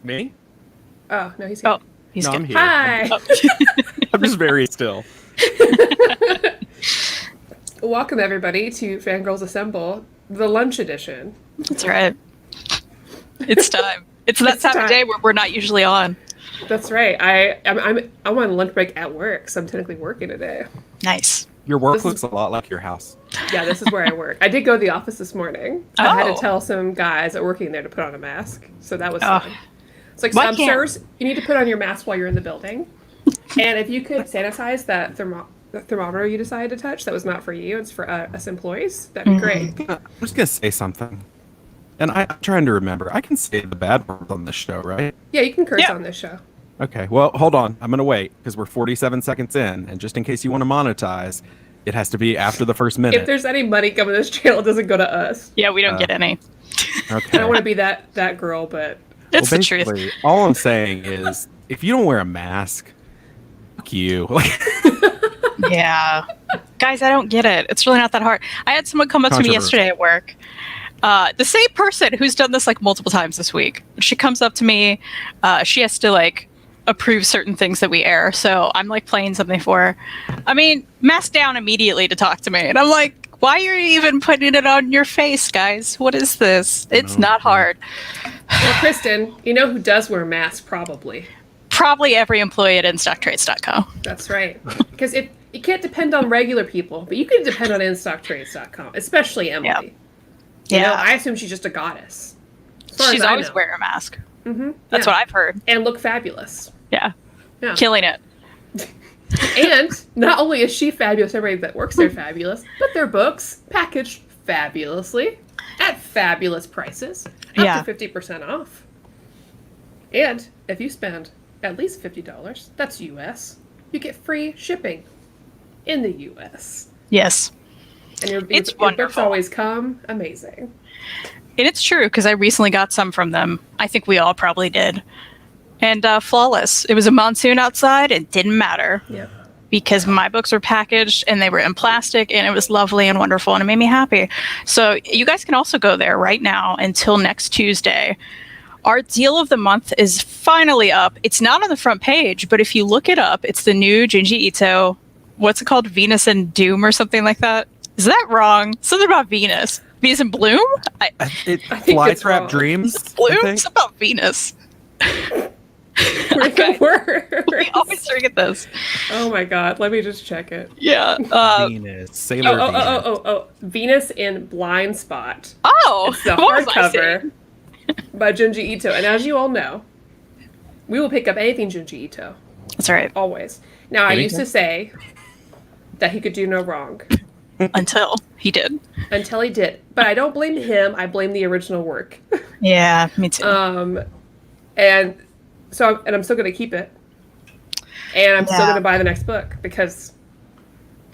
Me? Oh, no, he's here. Oh, he's No, good. I'm here. Hi. I'm just very still. Welcome, everybody, to Fangirlz Assemble, the lunch edition. That's right. It's time. It's that time of day where we're not usually on. That's right. I'm on lunch break at work, so I'm technically working today. Nice. Your work looks a lot like your house. Yeah, this is where I work. I did go to the office this morning. I had to Oh. tell some guys that working there to put on a mask, so that was Oh. fun. It's like, Why some can't- sirs, you need to put on your mask while you're in the building. And if you could sanitize that the thermometer you decided to touch, that was not for you, it's for us employees, that'd be great. I'm just going to say something. And I'm trying to remember. I can say the bad words on this show, right? Yeah, you can curse Yeah. on this show. Okay. Well, hold on. I'm going to wait because we're 47 seconds in. And just in case you want to monetize, it has to be after the first minute. If there's any money coming to this channel, it doesn't go to us. Yeah, we don't get any. Okay. I don't want to be that girl, but It's the truth. basically, all I'm saying is if you don't wear a mask, fuck you. Yeah. Guys, I don't get it. It's really not that hard. I had someone come up to me yesterday at work. The same person who's done this like multiple times this week. She comes up to me. She has to like approve certain things that we air. So I'm like playing something for her. I mean, mask down immediately to talk to me. And I'm like, why are you even putting it on your face, guys? What is this? It's not hard. well, Kristan, you know who does wear masks? Probably. Probably every employee at InStockTrades.com. That's right. Because you can't depend on regular people, but you can depend on InStockTrades.com, especially Emily. Yeah. You know, I assume she's just a goddess. As far She's as I always know. wearing a mask. Mm-hmm. That's what I've heard. And look fabulous. Yeah. Yeah. Killing it. And not only is she fabulous, everybody that works there fabulous, but their books packaged fabulously at fabulous prices, up to 50% off. And if you spend at least $50, that's US, you get free shipping in the US. Yes. And your It's books wonderful. always come amazing. And it's true, because I recently got some from them. I think we all probably did. And flawless. It was a monsoon outside. It didn't matter. Yeah. Because my books were packaged and they were in plastic and it was lovely and wonderful and it made me happy. So you guys can also go there right now until next Tuesday. Our deal of the month is finally up. It's not on the front page, but if you look it up, it's the new Junji Ito. What's it called? Venus and Doom or something like that? Is that wrong? Something about Venus. Venus and Bloom? I think it's Flytrap wrong. Dreams. Bloom? I think. Something about Venus. Okay. We always forget this. Oh my god, let me just check it. Yeah. Venus. Sailor Venus. Venus in Blind Spot. Oh, It's the what was I saying? hardcover by Junji Ito. And as you all know, we will pick up anything Junji Ito. That's right. Always. Now, I used Anything? to say that he could do no wrong Until he did. until he did. But I don't blame him. I blame the original work. Yeah, me too. And so, I'm still going to keep it. And I'm still Yeah. going to buy the next book because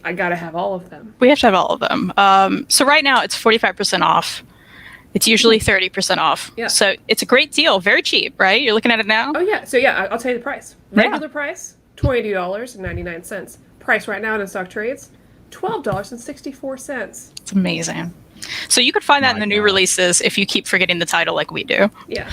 I got to have all of them. We have to have all of them. So right now it's 45% off. It's usually 30% off. Yeah. So it's a great deal. Very cheap, right? You're looking at it now? Oh, yeah. So, yeah, I'll tell you the price. Yeah. Regular price, $22.99. Price right now in stock trades, $12.64. It's amazing. So you could find that in the new God. releases if you keep forgetting the title like we do. Yeah.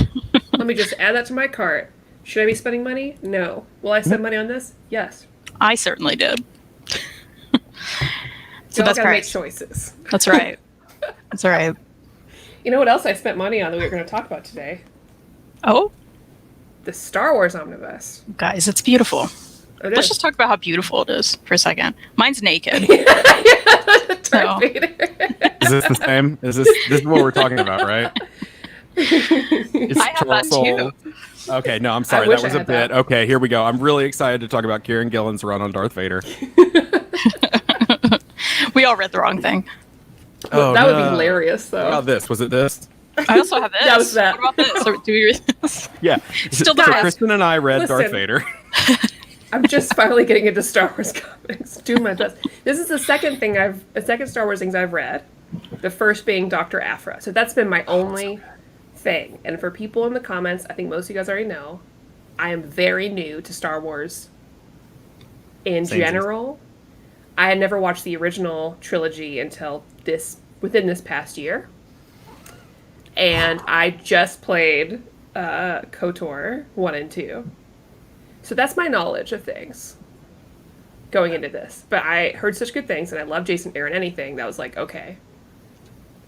Let me just add that to my cart. Should I be spending money? No. Will I spend money on this? Yes. I certainly did. It's the You all best gotta make price. choices. That's right. That's right. You know what else I spent money on that we're going to talk about today? Oh, The Star Wars Omnibus. guys, it's beautiful. It Let's is. just talk about how beautiful it is for a second. Mine's naked. Darth No. Vader. Is this the same? This is what we're talking about, right? It's I have that torso. too. Okay, no, I'm sorry. wish That was I a had bit. that. Okay, here we go. I'm really excited to talk about Kieran Gillen's run on Darth Vader. We all read the wrong thing. Oh, That would be no. hilarious, What though. about this? Was it this? I also have this. That was that. What about this? Or do we read this? Yeah. Still so does. Kristan and I read Darth Listen. Vader. I'm just finally getting into Star Wars comics. Doing my best. This is the second Star Wars things I've read. The first being Dr. Aphra. So that's been my only thing. And for people in the comments, I think most of you guys already know, I am very new to Star Wars in Same. general. I had never watched the original trilogy until within this past year. And I just played KOTOR 1 and 2. So that's my knowledge of things going into this. But I heard such good things, and I love Jason Aaron anything that was like, okay,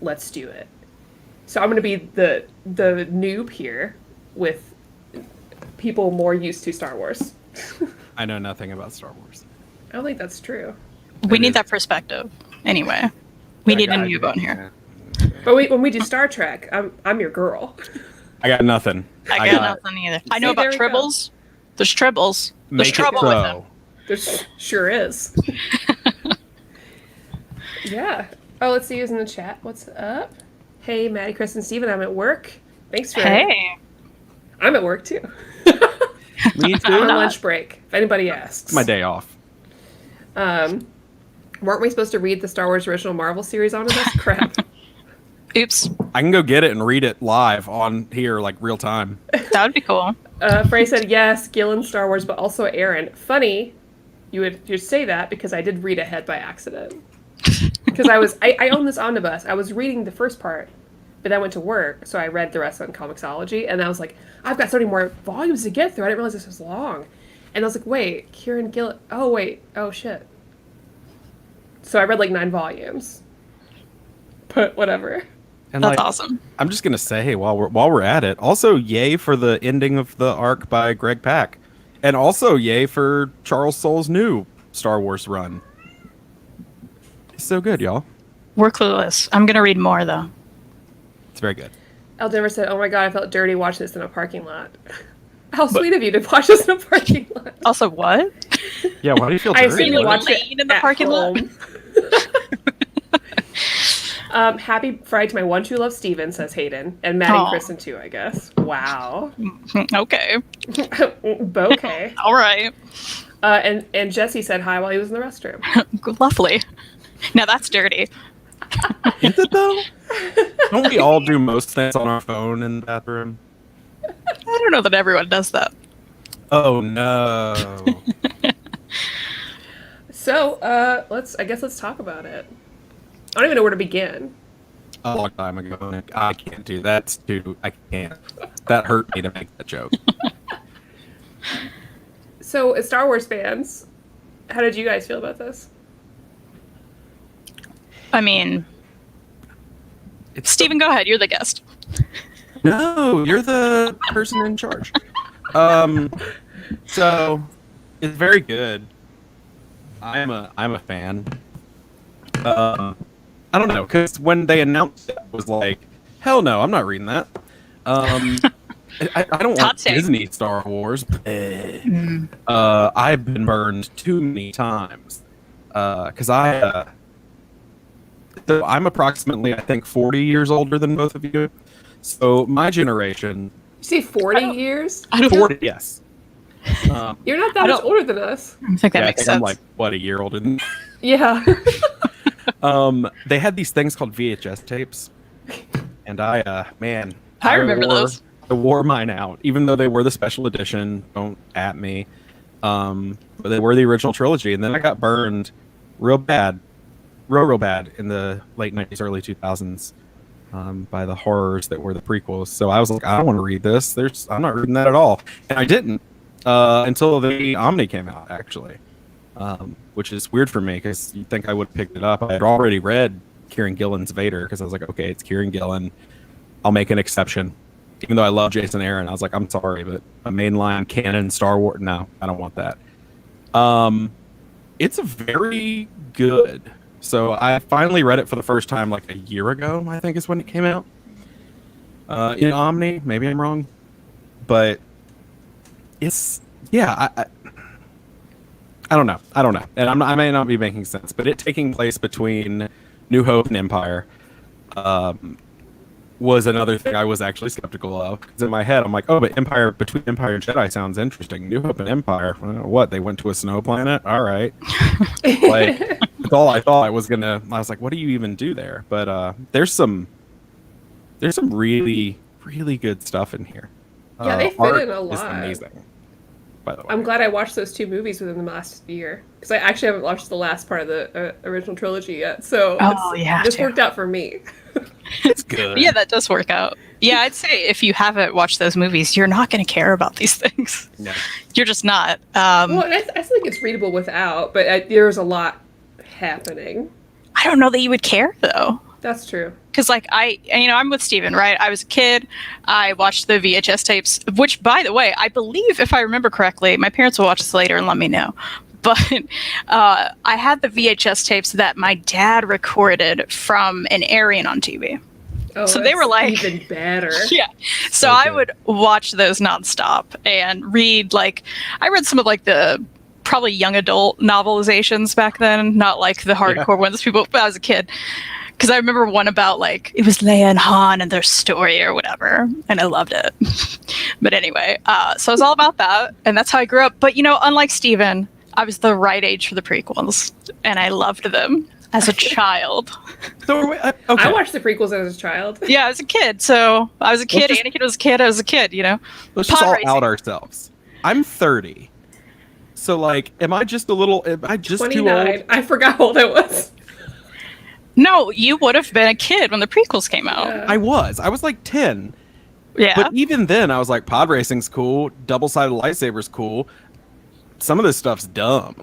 let's do it. So I'm going to be the noob here with people more used to Star Wars. I know nothing about Star Wars. I don't think that's true. We need that perspective. Anyway, we need a noob on here. But when we do Star Trek, I'm your girl. I got nothing. I got nothing either. I know about tribbles. There's tribbles. There's trouble with them. There sure is. Yeah. Oh, let's see who's in the chat. What's up? Hey, Maddie, Kristan, Steven, I'm at work. Thanks for... Hey. I'm at work, too. Me too. I'm on lunch break, if anybody asks. My day off. Weren't we supposed to read the Star Wars original Marvel series Omnibus? Crap. Oops. I can go get it and read it live on here, like real time. That would be cool. Frey said, yes, Gillen, Star Wars, but also Aaron. Funny, you'd say that because I did read ahead by accident. Because I own this omnibus. I was reading the first part, but I went to work, so I read the rest on Comixology, and I was like, I've got so many more volumes to get through. I didn't realize this was long. And I was like, wait, Kieran Gillen, oh shit. So I read like 9 volumes. But whatever. And that's awesome. I'm just gonna say, hey, while we're at it, also yay for the ending of the arc by Greg Pak, and also yay for Charles Soule's new Star Wars run. It's so good, y'all. We're clueless. I'm gonna read more though. It's very good. Eldenver said, oh my god, I felt dirty watching this in a parking lot. How sweet of you to watch this in a parking lot. Also, what? Yeah, why do you feel dirty? I assume you watched it in the parking lot. Happy Friday to my one true love, Steven, says Hayden. And Maddie and Kristan, too, I guess. Wow. Okay. Bouquet. All right. And Jesse said hi while he was in the restroom. Lovely. Now that's dirty. Is it, though? Don't we all do most things on our phone in the bathroom? I don't know that everyone does that. Oh, no. So, let's talk about it. I don't even know where to begin. A long time ago. I can't do that. I can't. That hurt me to make that joke. So, as Star Wars fans, how did you guys feel about this? I mean, Steven, go ahead. You're the guest. No, you're the person in charge. So it's very good. I'm a fan. I don't know, because when they announced it, I was like, hell no, I'm not reading that. I don't want Disney Star Wars. I've been burned too many times. Because I'm approximately, I think, 40 years older than both of you. So my generation... You say 40 years? I don't 40, yes. You're not that much older than us. I think that makes sense. I'm like, what, a year older than... Yeah. They had these things called VHS tapes. And I remember those. I wore mine out, even though they were the special edition. Don't at me. But they were the original trilogy. And then I got burned real bad in the late 90s, early 2000s by the horrors that were the prequels. So I was like, I don't want to read this. I'm not reading that at all. And I didn't until the Omni came out, actually, which is weird for me because you'd think I would have picked it up. I had already read Kieran Gillen's Vader because I was like, okay, it's Kieran Gillen. I'll make an exception. Even though I love Jason Aaron, I was like, I'm sorry, but a mainline canon Star Wars, no, I don't want that. It's a very good. So I finally read it for the first time like a year ago, I think is when it came out. In Omni, maybe I'm wrong. But it's, yeah, I don't know. And I may not be making sense, but it taking place between New Hope and Empire was another thing I was actually skeptical of. Because in my head, I'm like, oh, but between Empire and Jedi sounds interesting. New Hope and Empire, what? They went to a snow planet? All right. Like, that's all I thought I was like, what do you even do there? But there's some really, really good stuff in here. Yeah, they fit in a lot. It's amazing, by the way. I'm glad I watched those 2 movies within the last year. Because I actually haven't watched the last part of the original trilogy yet. So this worked out for me. It's good. Yeah, that does work out. Yeah, I'd say if you haven't watched those movies, you're not going to care about these things. No. You're just not. Well, I think it's readable without, but there's a lot happening. I don't know that you would care, though. That's true. Because, like, I'm with Steven, right? I was a kid. I watched the VHS tapes, which, by the way, I believe, if I remember correctly, my parents will watch this later and let me know. But I had the VHS tapes that my dad recorded from an airing on TV. Oh, so they were like even better. Yeah. So I would watch those nonstop and read I read some of the probably young adult novelizations back then, not like the hardcore ones people when I was a kid. Because I remember one about it was Leia and Han and their story or whatever, and I loved it. But anyway, so I was all about that, and that's how I grew up. But unlike Steven, I was the right age for the prequels, and I loved them as a child. So okay. I watched the prequels as a child. Yeah, as a kid. So I was a kid. Anakin was a kid. I was a kid. Let's just all out ourselves. I'm 30. So am I just a little? Am I just 29. too old? I forgot how old I was. No, you would have been a kid when the prequels came out. Yeah. I was 10. Yeah. But even then, I was like, pod racing's cool. Double-sided lightsaber's cool. Some of this stuff's dumb.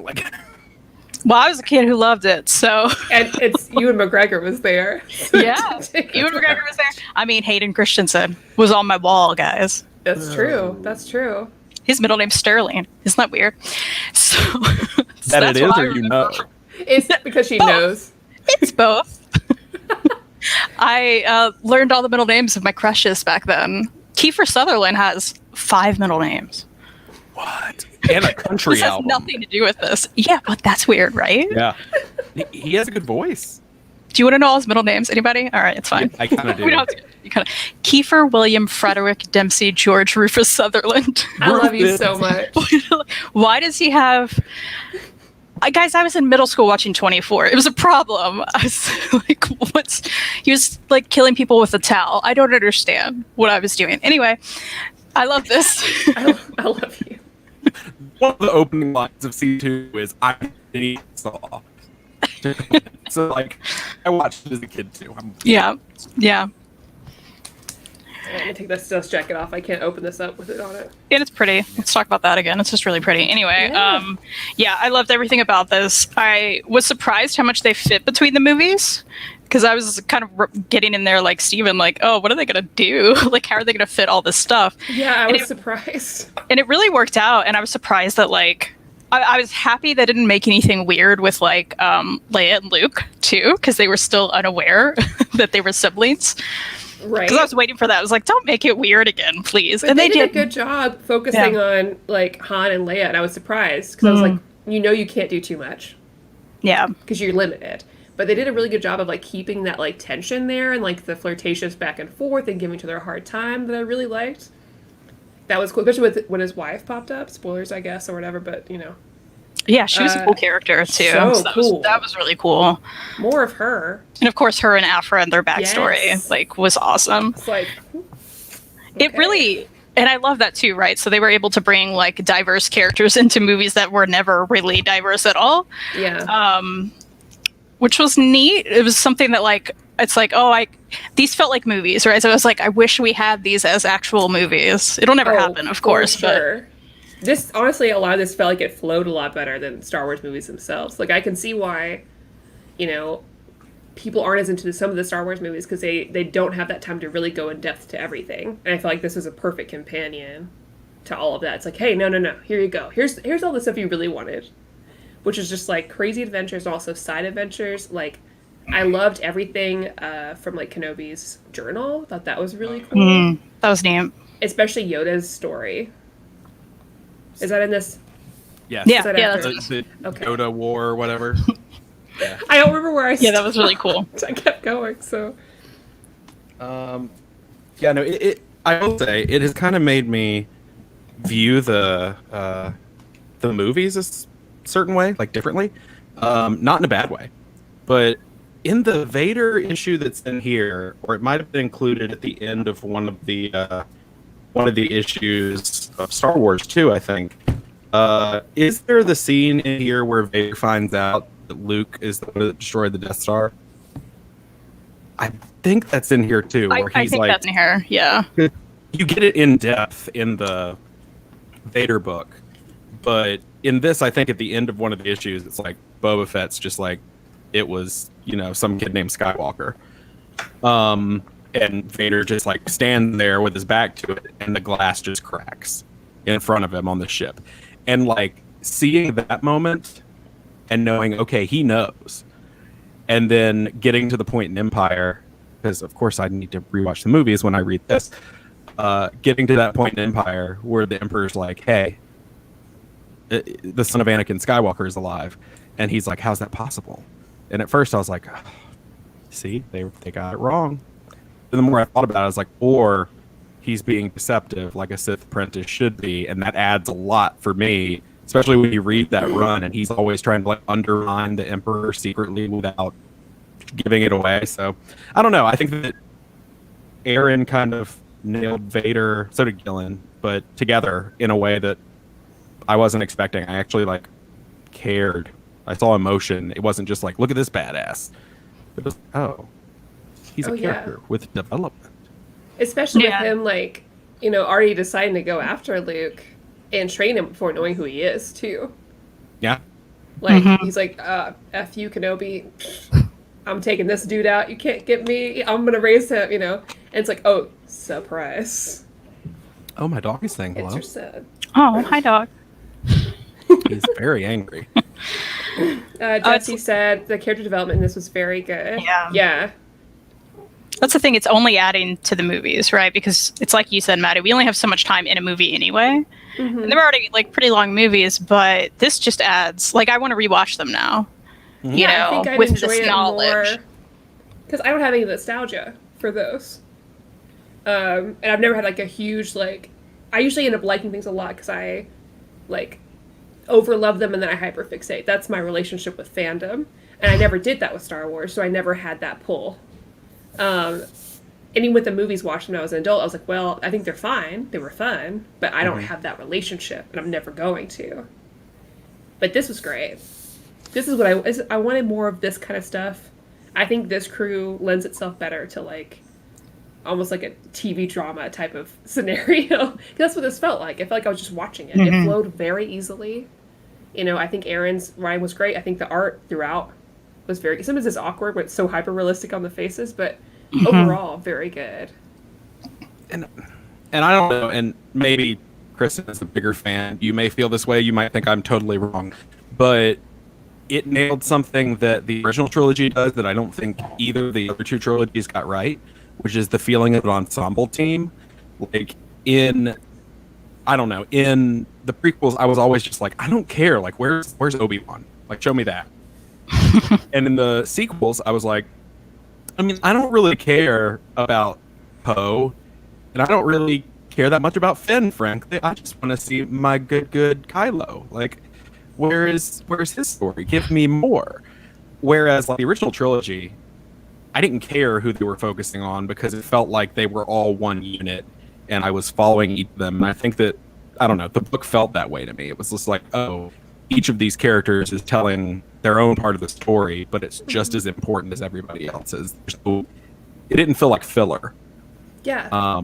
Well, I was a kid who loved it, so. And it's Ewan McGregor was there. Yeah, Ewan McGregor was there. I mean, Hayden Christensen was on my wall, guys. That's true. That's true. His middle name's Sterling. Isn't that weird? So. That it is, or you know? It's because she knows. It's both. I learned all the middle names of my crushes back then. Kiefer Sutherland has 5 middle names. What? And a country This has album. nothing to do with this. Yeah, but that's weird, right? Yeah. He has a good voice. Do you want to know all his middle names? Anybody? All right, it's fine. I kind of do. We don't have to, you kinda, Kiefer William Frederick Dempsey George Rufus Sutherland. I love you so much. Why does he have... guys, I was in middle school watching 24. It was a problem. I was like, what's... He was killing people with a towel. I don't understand what I was doing. Anyway, I love this. I love you. One of the opening lines of C2 is, I need saw. So, I watched it as a kid, too. Yeah. Let me take this dust jacket off. I can't open this up with it on it. And it's pretty. Let's talk about that again. It's just really pretty. Anyway, Yeah. I loved everything about this. I was surprised how much they fit between the movies. Because I was kind of getting in there like Steven, oh, what are they going to do? How are they going to fit all this stuff? Yeah, I was surprised. And it really worked out. And I was surprised that, I was happy they didn't make anything weird with, Leia and Luke, too. Because they were still unaware that they were siblings. Right. Because I was waiting for that. I was like, don't make it weird again, please. But and they did a good job focusing on, Han and Leia. And I was surprised. Because I was like, you can't do too much. Yeah. Because you're limited. But they did a really good job of keeping that tension there and the flirtatious back and forth and giving each other a hard time that I really liked. That was cool, especially when his wife popped up. Spoilers, I guess, or whatever. But Yeah, she was a cool character too. So cool. That was really cool. More of her. And of course, her and Afra and their backstory was awesome. It's It really. And I love that too, right? So they were able to bring diverse characters into movies that were never really diverse at all. Yeah. Which was neat. It was something that these felt like movies, right? So I was I wish we had these as actual movies. It'll never happen, of course. Sure. But this, honestly, a lot of this felt like it flowed a lot better than Star Wars movies themselves. I can see why, people aren't as into some of the Star Wars movies because they don't have that time to really go in depth to everything. And I feel like this is a perfect companion to all of that. It's hey, no, here you go. Here's all the stuff you really wanted. Which is just crazy adventures, also side adventures. I loved everything from Kenobi's journal. Thought that was really cool. That was neat. Especially Yoda's story. Is that in this? Yes. Yeah. The Okay. Yoda War or whatever. Yeah. I don't remember where I Yeah, that was really cool. I kept going, so. Yeah, no, I will say, it has kind of made me view the movies a certain way, differently. Not in a bad way. But in the Vader issue that's in here, or it might have been included at the end of one of the issues of Star Wars too, I think. Is there the scene in here where Vader finds out that Luke is the one that destroyed the Death Star? think that's in here too. Where I he's think like, that's in here. Yeah. you get it in depth in the Vader book, but in this, I think at the end of one of the issues, it's like Boba Fett's just like, it was, some kid named Skywalker. And Vader just like stands there with his back to it, and the glass just cracks in front of him on the ship. And like seeing that moment and knowing, okay, he knows. And then getting to the point in Empire, because of course I need to rewatch the movies when I read this, getting to that point in Empire where the Emperor's like, hey, the son of Anakin Skywalker is alive. And he's like, how's that possible? And at first I was like, oh, see, they got it wrong. And the more I thought about it, I was like, or he's being deceptive like a Sith apprentice should be. And that adds a lot for me, especially when you read that run and he's always trying to like undermine the Emperor secretly without giving it away. So I don't know. I think that Aaron kind of nailed Vader, so did Gillen, but together in a way that I wasn't expecting. I actually like cared. I saw emotion. It wasn't just like, look at this badass. It was, oh, he's a character with development. Especially with him, like, already deciding to go after Luke and train him before knowing who he is, too. Yeah. Like, he's like, F you, Kenobi. I'm taking this dude out. You can't get me. I'm going to raise him, And it's like, oh, surprise. Oh, my dog is saying hello. It's your son. Oh, hi, dog. He's very angry. Jesse said the character development in this was very good. Yeah. That's the thing. It's only adding to the movies, right? Because it's like you said, Maddie, we only have so much time in a movie anyway. And they're already like pretty long movies, but this just adds, like, I want to rewatch them now. I think I'd with enjoy this it knowledge. Because I don't have any nostalgia for those. And I've never had like a huge, like, I usually end up liking things a lot because I like overlove them and then I hyperfixate. That's my relationship with fandom. And I never did that with Star Wars, so I never had that pull. And even with the movies watched when I was an adult, I was like, well, I think they're fine. They were fun, but I don't have that relationship, and I'm never going to. But this was great. This is what I wanted more of this kind of stuff. I think this crew lends itself better to like almost like a TV drama type of scenario. That's what this felt like. I felt like I was just watching it. It flowed very easily. I think Aaron's writing was great. I think the art throughout was very good. Sometimes it's awkward when it's so hyper realistic on the faces, but overall very good. And I don't know, and maybe Kristan is a bigger fan. You may feel this way, you might think I'm totally wrong, but it nailed something that the original trilogy does that I don't think either of the other two trilogies got right, which is the feeling of an ensemble team. Like in the prequels, I was always just like, I don't care. Like, where's Obi-Wan? Like, show me that. And in the sequels, I was like, I don't really care about Poe, and I don't really care that much about Finn, frankly. I just want to see my good Kylo. Like, where's his story? Give me more. Whereas, like, the original trilogy, I didn't care who they were focusing on because it felt like they were all one unit, and I was following each of them. And I think that, I don't know, the book felt that way to me. It was just like, oh, each of these characters is telling their own part of the story, but it's just as important as everybody else's. It didn't feel like filler. Yeah.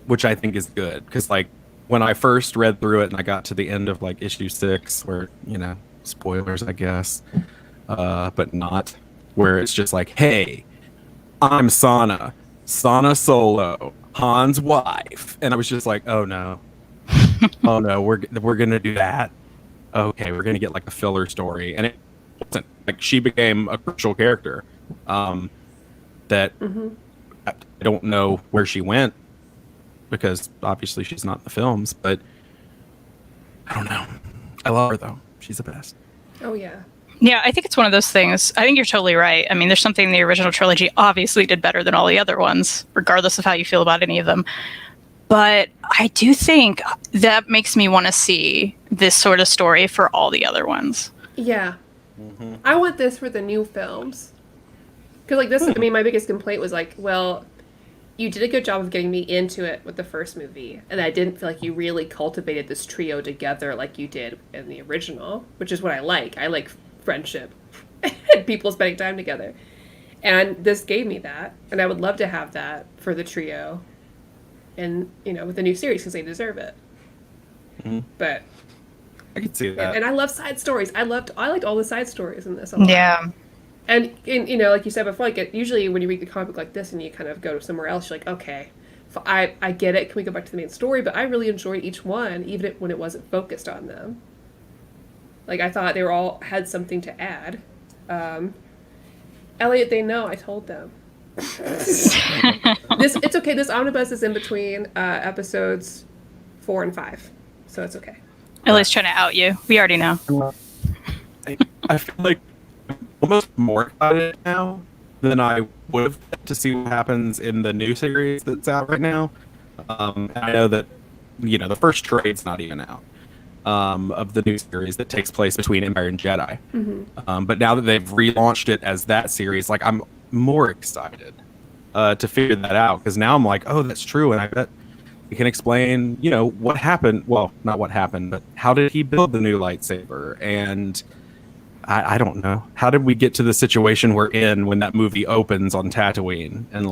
Which I think is good, because like when I first read through it and I got to the end of like issue 6, where spoilers, I guess, but not, where it's just like, hey, I'm Sana Solo, Han's wife, and I was just like, oh no, we're gonna do that. Okay, we're gonna get like a filler story, and it wasn't. Like, she became a crucial character that I don't know where she went, because obviously she's not in the films, but I don't know. I love her though. She's the best. Oh yeah. Yeah, I think it's one of those things. I think you're totally right. I mean, there's something the original trilogy obviously did better than all the other ones, regardless of how you feel about any of them. But I do think that makes me want to see this sort of story for all the other ones. Yeah. I want this for the new films. Because, like, this, my biggest complaint was, like, well, you did a good job of getting me into it with the first movie, and I didn't feel like you really cultivated this trio together like you did in the original, which is what I like. I like friendship and people spending time together. And this gave me that, and I would love to have that for the trio, and with the new series because they deserve it. Mhm. But I can see that. and I love side stories. I liked all the side stories in this a lot. Yeah. And like you said before, like usually when you read the comic book like this and you kind of go somewhere else, you're like, okay, I get it. Can we go back to the main story? But I really enjoyed each one, even when it wasn't focused on them. Like I thought they were all had something to add. Elliot, they know. I told them. It's okay. This omnibus is in between episodes 4 and 5, so it's okay. Ellie's trying to out you. We already know. I feel like I'm almost more excited now than I would have to see what happens in the new series that's out right now. And I know that the first trade's not even out of the new series that takes place between Empire and Jedi. Mm-hmm. But now that they've relaunched it as that series, like I'm more excited to figure that out, because now I'm like, oh, that's true, and I bet we can explain, what happened. Well, not what happened, but how did he build the new lightsaber? And I don't know. How did we get to the situation we're in when that movie opens on Tatooine? And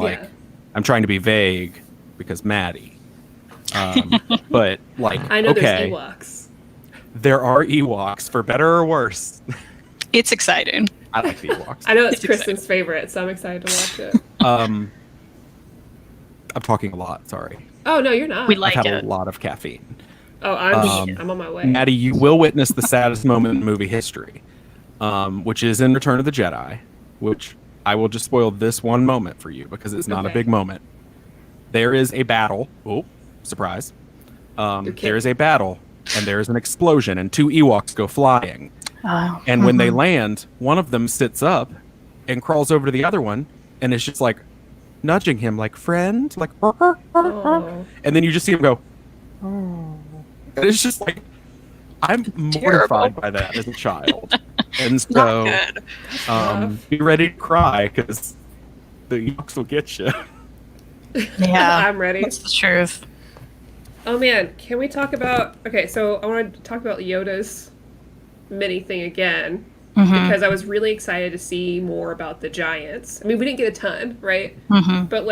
I'm trying to be vague because Maddie. But I know okay, there's Ewoks. there are Ewoks, for better or worse. It's exciting. I like the Ewoks. I know it's Kristen's favorite, so I'm excited to watch it. I'm talking a lot. Sorry. Oh no, you're not. We like I've had it. a lot of caffeine. Oh, I'm on my way. Maddie, you will witness the saddest moment in movie history, which is in Return of the Jedi, which I will just spoil this one moment for you because it's not a big moment. There is a battle. Oh, surprise. There is a battle, and there is an explosion, and 2 Ewoks go flying. Oh. And when they land, one of them sits up and crawls over to the other one, and it's just like nudging him, like, friend, like, Oh. and then you just see him go, oh. And it's just like, I'm mortified by that as a child. And so, be ready to cry because the Ewoks will get you. Yeah. I'm ready. That's the truth. Oh man, can we talk about... Okay, so I want to talk about Yoda's mini thing again, because I was really excited to see more about the giants. I mean, we didn't get a ton, right? But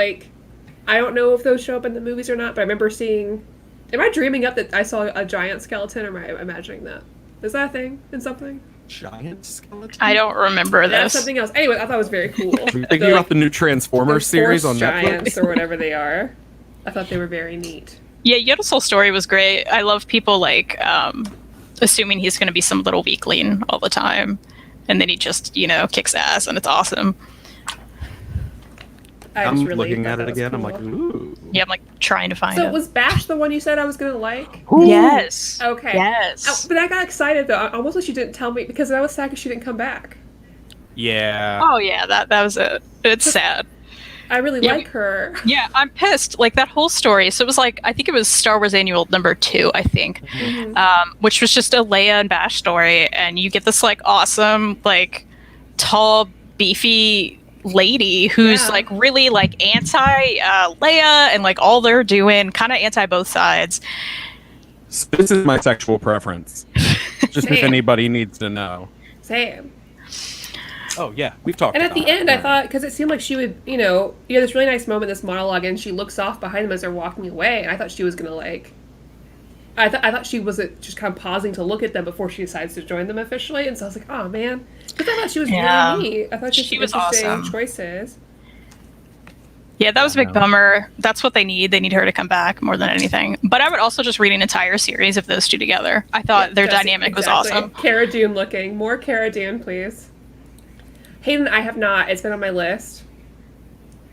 I don't know if those show up in the movies or not, but I remember seeing... Am I dreaming up that I saw a giant skeleton, or am I imagining that? Is that a thing in something? Giant skeleton? I don't remember That's this. something else. Anyway, I thought it was very cool. Are you thinking about the new Transformers series on giants Netflix? or whatever they are. I thought they were very neat. Yeah, Yoda's whole story was great. I love people assuming he's going to be some little weakling all the time, and then he just kicks ass, and it's awesome. I'm looking at it again. Cool. I'm like, ooh. Yeah, I'm trying to find So it. was Bash the one you said I was gonna like? Yes. Okay. Yes. But I got excited though. I almost wish you didn't tell me because I was sad because she didn't come back. Yeah. Oh yeah, that was it. It's sad. I really like her. Yeah, I'm pissed. That whole story. So it was I think it was Star Wars Annual number 2, I think, which was just a Leia and Bash story, and you get this awesome, tall, beefy lady who's really anti Leia, and all they're doing kind of anti both sides. So this is my sexual preference. Just if anybody needs to know. Same. Oh yeah, we've talked. And about at the end, it. I thought because it seemed like she would, you had this really nice moment, this monologue, and she looks off behind them as they're walking away, and I thought she was gonna I thought she was just kind of pausing to look at them before she decides to join them officially, and so I was like, oh man, because I thought she was really neat. I thought she was interesting awesome. Choices. Yeah, that was a big bummer. That's what they need. They need her to come back more than anything. But I would also just read an entire series of those two together. I thought their dynamic was awesome. Cara Dune looking. More Cara Dune, please. Hayden, I have not. It's been on my list.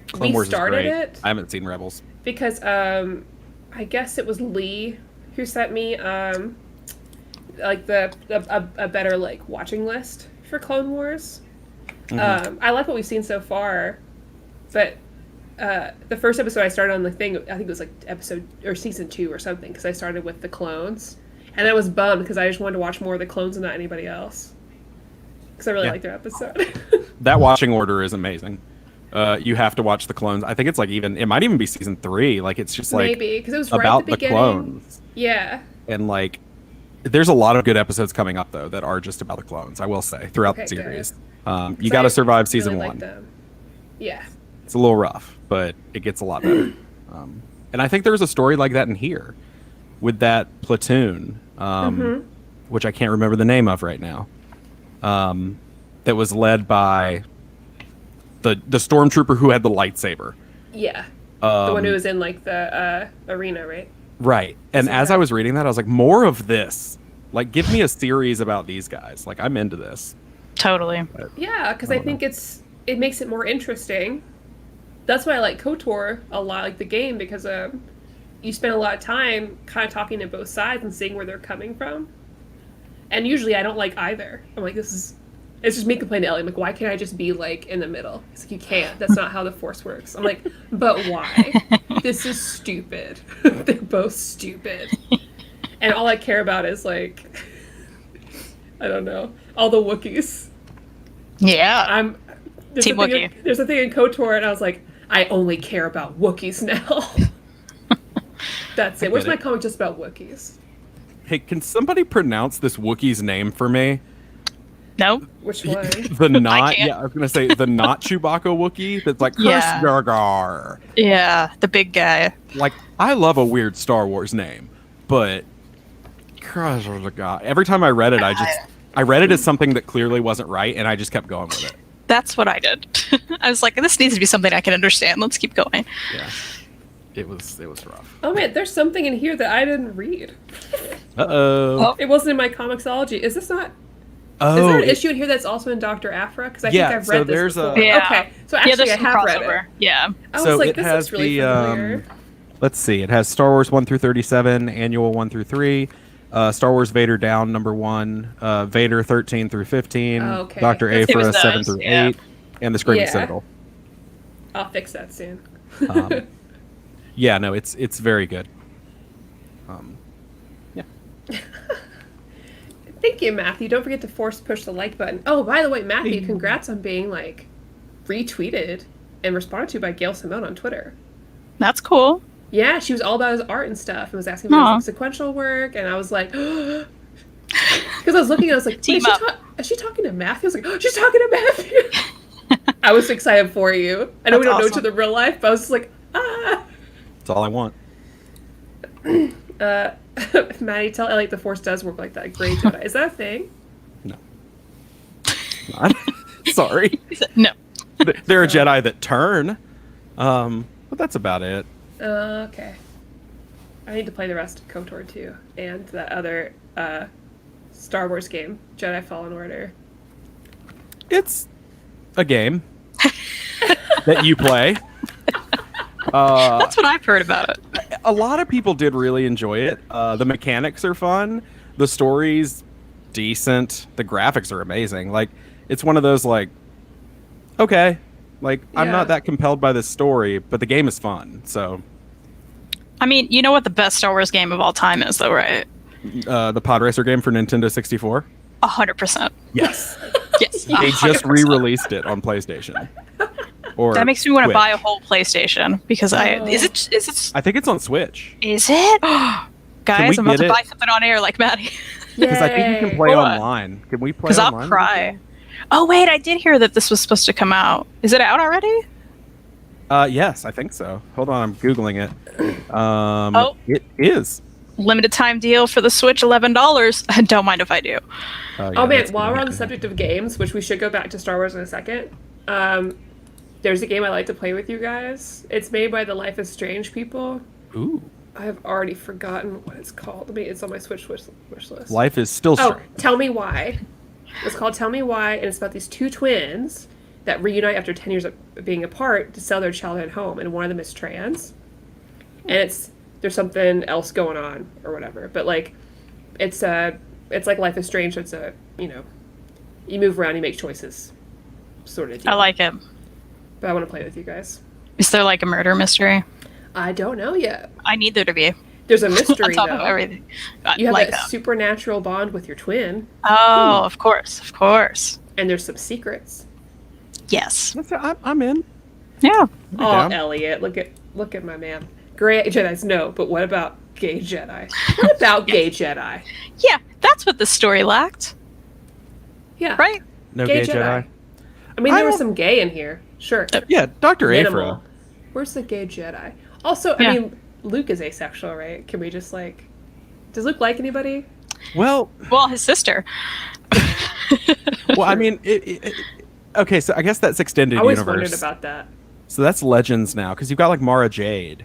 Clone Wars started is great. it. I haven't seen Rebels. Because I guess it was Lee who sent me a better watching list for Clone Wars. I like what we've seen so far, but the first episode I started on the thing, I think it was episode or season 2 or something, because I started with the clones, and I was bummed because I just wanted to watch more of the clones and not anybody else, because I really liked their episode. That watching order is amazing. You have to watch the clones. I think it's it might even be season 3. It's just maybe because it was about right at the the beginning. clones. Yeah. And there's a lot of good episodes coming up though that are just about the clones. I will say throughout the series. You got to survive season 1. Yeah. It's a little rough, but it gets a lot better. And I think there's a story like that in here with that platoon, which I can't remember the name of right now, that was led by the stormtrooper who had the lightsaber. Yeah. The one who was in like the arena, right? Right. And as I was reading that, I was like, more of this. Like, give me a series about these guys. Like, I'm into this. Totally. But, yeah, because I think it makes it more interesting. That's why I like KOTOR a lot, like the game, because you spend a lot of time kind of talking to both sides and seeing where they're coming from. And usually I don't like either. I'm like, it's just me complaining to Ellie. I'm like, why can't I just be like in the middle? It's like, you can't. That's not how the Force works. I'm like, but why? This is stupid. They're both stupid. And all I care about is like, I don't know, all the Wookiees. Yeah. Team Wookiee. There's a thing in KOTOR, and I was like, I only care about Wookiees now. That's it. Where's my comic just about Wookiees? Hey, can somebody pronounce this Wookiee's name for me? No. Which one? The not. Yeah, I was gonna say the not Chewbacca Wookiee. That's like Gar. Yeah, the big guy. Like, I love a weird Star Wars name, but every time I read it, I read it as something that clearly wasn't right, and I just kept going with it. That's what I did. I was like, this needs to be something I can understand. Let's keep going. Yeah. It was rough. Oh man, there's something in here that I didn't read. Uh-oh. It wasn't in my Comicsology. Is this not? Oh, is there an issue in here that's also in Dr. Aphra? Because I think I've read this before. Yeah. Okay, so actually I have read it. Yeah. I was like, this looks really familiar. Let's see. It has Star Wars 1 through 37, Annual 1 through 3, Star Wars Vader Down number 1, Vader 13 through 15, Dr. Aphra 7 through 8, and the Screaming Citadel. I'll fix that soon. Yeah, no, it's very good. Yeah. Thank you, Matthew. Don't forget to force push the like button. Oh, by the way, Matthew, congrats on being like retweeted and responded to by Gail Simone on Twitter. That's cool. Yeah, she was all about his art and stuff and was asking about his sequential work, and I was like, because I was looking, I was like, is she talking to Matthew? I was like, oh, she's talking to Matthew. I was excited for you. I know we don't know each other in real life, but I was just like, ah. That's all I want. Maddie, tell Ellie the Force does work like that. Gray Jedi. Is that a thing? No. Not. Sorry. No. They're a Jedi that turn. But that's about it. Okay. I need to play the rest of KOTOR too. And that other Star Wars game, Jedi Fallen Order. It's a game that you play. That's what I've heard about it. A lot of people did really enjoy it. The mechanics are fun. The story's decent. The graphics are amazing. Like, it's one of those, like, okay, like, I'm not that compelled by this story, but the game is fun, so. I mean, you know what the best Star Wars game of all time is, though, right? The Pod Racer game for Nintendo 64? 100%. Yes. Yes. They just re-released it on PlayStation. Or that makes me want to Switch. buy a whole PlayStation because is it? I think it's on Switch. Is it? Guys, I'm about to buy something on air like Maddie. Because I think you can play online. Can we play online? Because I'll cry. Oh wait, I did hear that this was supposed to come out. Is it out already? Yes, I think so. Hold on, I'm Googling it. It is. Limited time deal for the Switch, $11. Don't mind if I do. Oh man, while we're on the subject of games, which we should go back to Star Wars in a second, there's a game I like to play with you guys. It's made by the Life is Strange people. Ooh. I've already forgotten what it's called. It's on my Switch wish list. Life is still strange. Oh, Tell Me Why. It's called Tell Me Why, and it's about these two twins that reunite after 10 years of being apart to sell their childhood home, and one of them is trans. And there's something else going on or whatever, but like it's like Life is Strange. So it's you move around, you make choices, sort of deal. I like it. But I want to play it with you guys. Is there like a murder mystery? I don't know yet. I need there to be. There's a mystery on top though. Of everything. You have that supernatural bond with your twin. Oh, of course. And there's some secrets. Yes. I'm in. Yeah. Oh, Elliot, look at my man. Gray Jedis, no, but what about gay Jedi? What about gay Jedi? Yeah, that's what the story lacked. Yeah. Right? No gay Jedi. I mean, there was some gay in here. Sure. Yeah, Dr. Minimal. Afra. Where's the gay Jedi? Also, I mean, Luke is asexual, right? Can we just like... Does Luke like anybody? Well, his sister. well, I mean, okay, so I guess that's extended I always universe. wondered about that. So that's Legends now, because you've got like Mara Jade,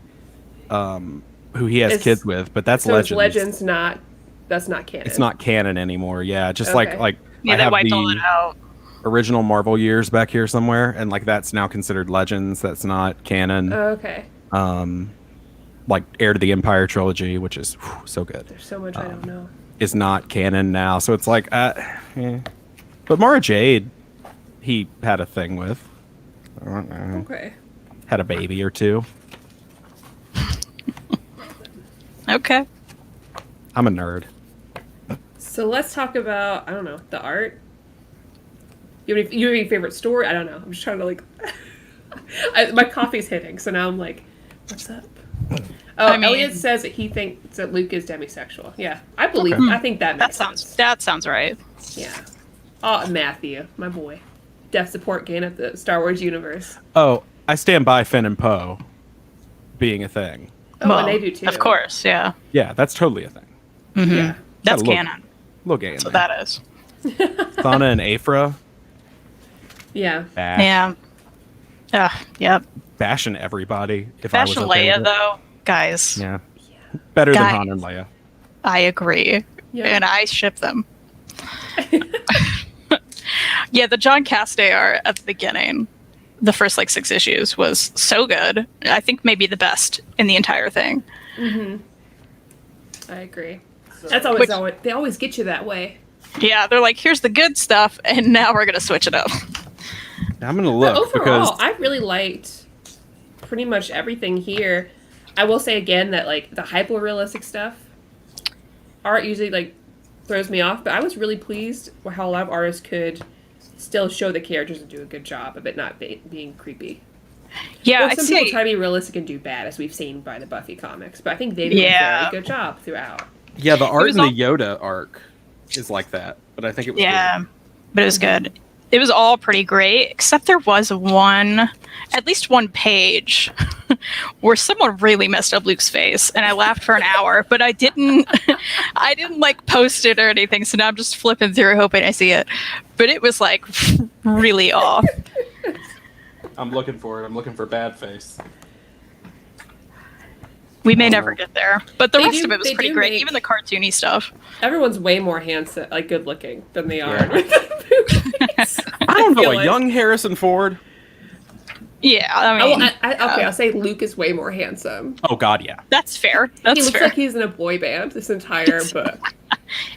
who he has kids with, but that's so Legends. So Legends not... That's not canon. It's not canon anymore, yeah. Just Okay. like Yeah, I they have wiped all the it out. original Marvel years back here somewhere, and like that's now considered Legends. That's not canon. Oh, okay. Like Heir to the Empire trilogy, which is so good. There's so much I don't know. Is not canon now, so it's like, But Mara Jade, he had a thing with. I don't know. Okay. Had a baby or two. Okay. I'm a nerd. So let's talk about, I don't know, the art. You have any favorite story? I don't know. I'm just trying to like... my coffee's hitting, so now I'm like, what's up? Oh, I mean, Elliot says that he thinks that Luke is demisexual. Yeah, I believe. Okay. I think that makes sense. That sounds right. Yeah. Oh, Matthew, my boy. Deaf support gain of the Star Wars universe. Oh, I stand by Finn and Poe being a thing. Oh, Well, and they do too. Of course, yeah. Yeah, that's totally a thing. Mm-hmm. Yeah. That's Look- canon. Little gay in So there. that is. Thana and Afra. Yeah. Bash. Yeah. Yep. Bashing everybody. If Fashion I was okay Leia, with it. though, guys, Yeah. Better than Guys. Han and Leia. I agree. Yeah. And I ship them. Yeah, the John Cassaday art at the beginning, the first like 6 issues, was so good. I think maybe the best in the entire thing. Mm-hmm. I agree. That's always they always get you that way. Yeah, they're like, here's the good stuff, and now we're gonna switch it up. I'm gonna look But overall, because I really liked pretty much everything here. I will say again that like the hyper realistic stuff, art usually like throws me off, but I was really pleased with how a lot of artists could still show the characters and do a good job of it not being creepy. Yeah, Well, I'd some people say try to be realistic and do bad, as we've seen by the Buffy comics, but I think they did a very good job throughout. yeah, the art was in the all- Yoda arc is like that, but I think it was yeah, good. but it was good. It was all pretty great, except there was at least one page where someone really messed up Luke's face, and I laughed for an hour, but I didn't like post it or anything, so now I'm just flipping through hoping I see it. But it was like really off. I'm looking for it. I'm looking for bad face. We may never get there, but the They rest do- of it was they pretty do great, make- even the cartoony stuff. Everyone's way more handsome, like good looking, than they are. Yeah. I don't know, feel a like- young Harrison Ford. Yeah, I mean, Okay, I'll say Luke is way more handsome. Oh God, yeah. that's fair. He That's looks fair. like he's in a boy band this entire book.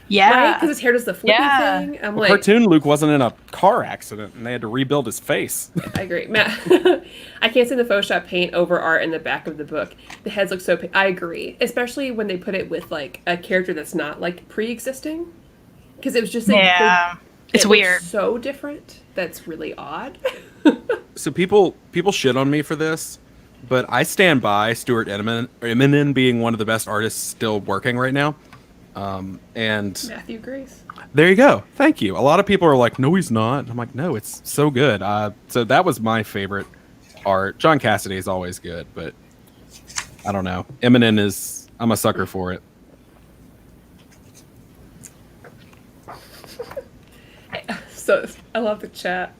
Yeah, Right? Because his hair does the flippy Yeah. thing. I'm Well, like, cartoon Luke wasn't in a car accident, and they had to rebuild his face. I agree. Matt, I can't stand the Photoshop paint over art in the back of the book. The heads look so... I agree. Especially when they put it with, like, a character that's not, like, pre-existing. Because it was just, like... yeah, it's it looks weird. so different. That's really odd. So people shit on me for this, but I stand by Stuart Eminem being one of the best artists still working right now. And Matthew agrees. there you go. Thank you. A lot of people are like, no, he's not. I'm like, no, it's so good. So that was my favorite art. John Cassaday is always good, but I don't know. Eminem I'm a sucker for it. So, I love the chat.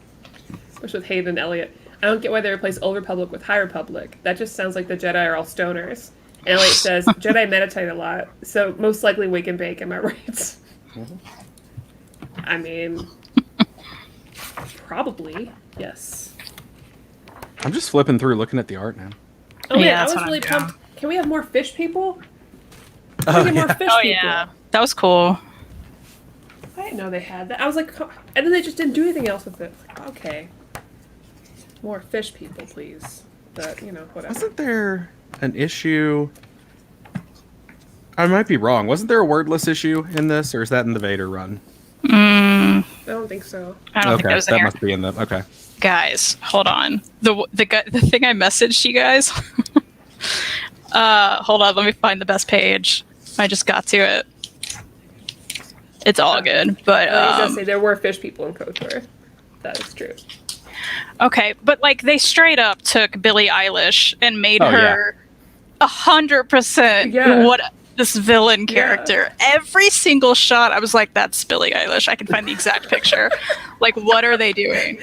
Which with Hayden and Elliot. I don't get why they replace Old Republic with High Republic. That just sounds like the Jedi are all stoners. And Elliot says, Jedi meditate a lot, so most likely wake and bake, am I right? I mean, probably, yes. I'm just flipping through looking at the art now. Oh man, Yeah, I that's was what I'm really doing. pumped. Can we have more fish people? Oh, More yeah. fish Oh people. yeah, that was cool. I didn't know they had that. I was like, and then they just didn't do anything else with it. Like, okay. More fish people, please. But, you know, whatever. Wasn't there an issue? I might be wrong. Wasn't there a wordless issue in this, or is that in the Vader run? I don't think so. I don't think that was in here. must be in the. Okay. Guys, hold on. The thing I messaged you guys. Hold on, let me find the best page. I just got to it. It's all good, but I was gonna say there were fish people in KOTOR. That is true. Okay, but like they straight up took Billie Eilish and made Oh, her 100% Yeah. what this villain character. Every single shot, I was like, "That's Billie Eilish." I can find the exact picture. Like, what are they doing?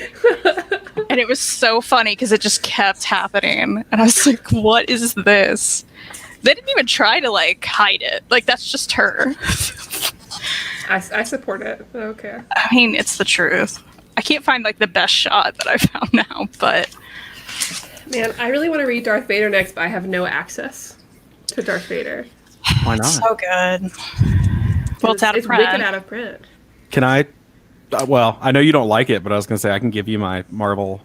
And it was so funny because it just kept happening, and I was like, "What is this?" They didn't even try to like hide it. Like that's just her. I support it. I don't care. I mean, it's the truth. I can't find like the best shot that I found now, but Man, I really want to read Darth Vader next, but I have no access to Darth Vader. Why not? so good. Well, it's out of It's print. wicked out of print. Can I? Well, I know you don't like it, but I was gonna say I can give you my Marvel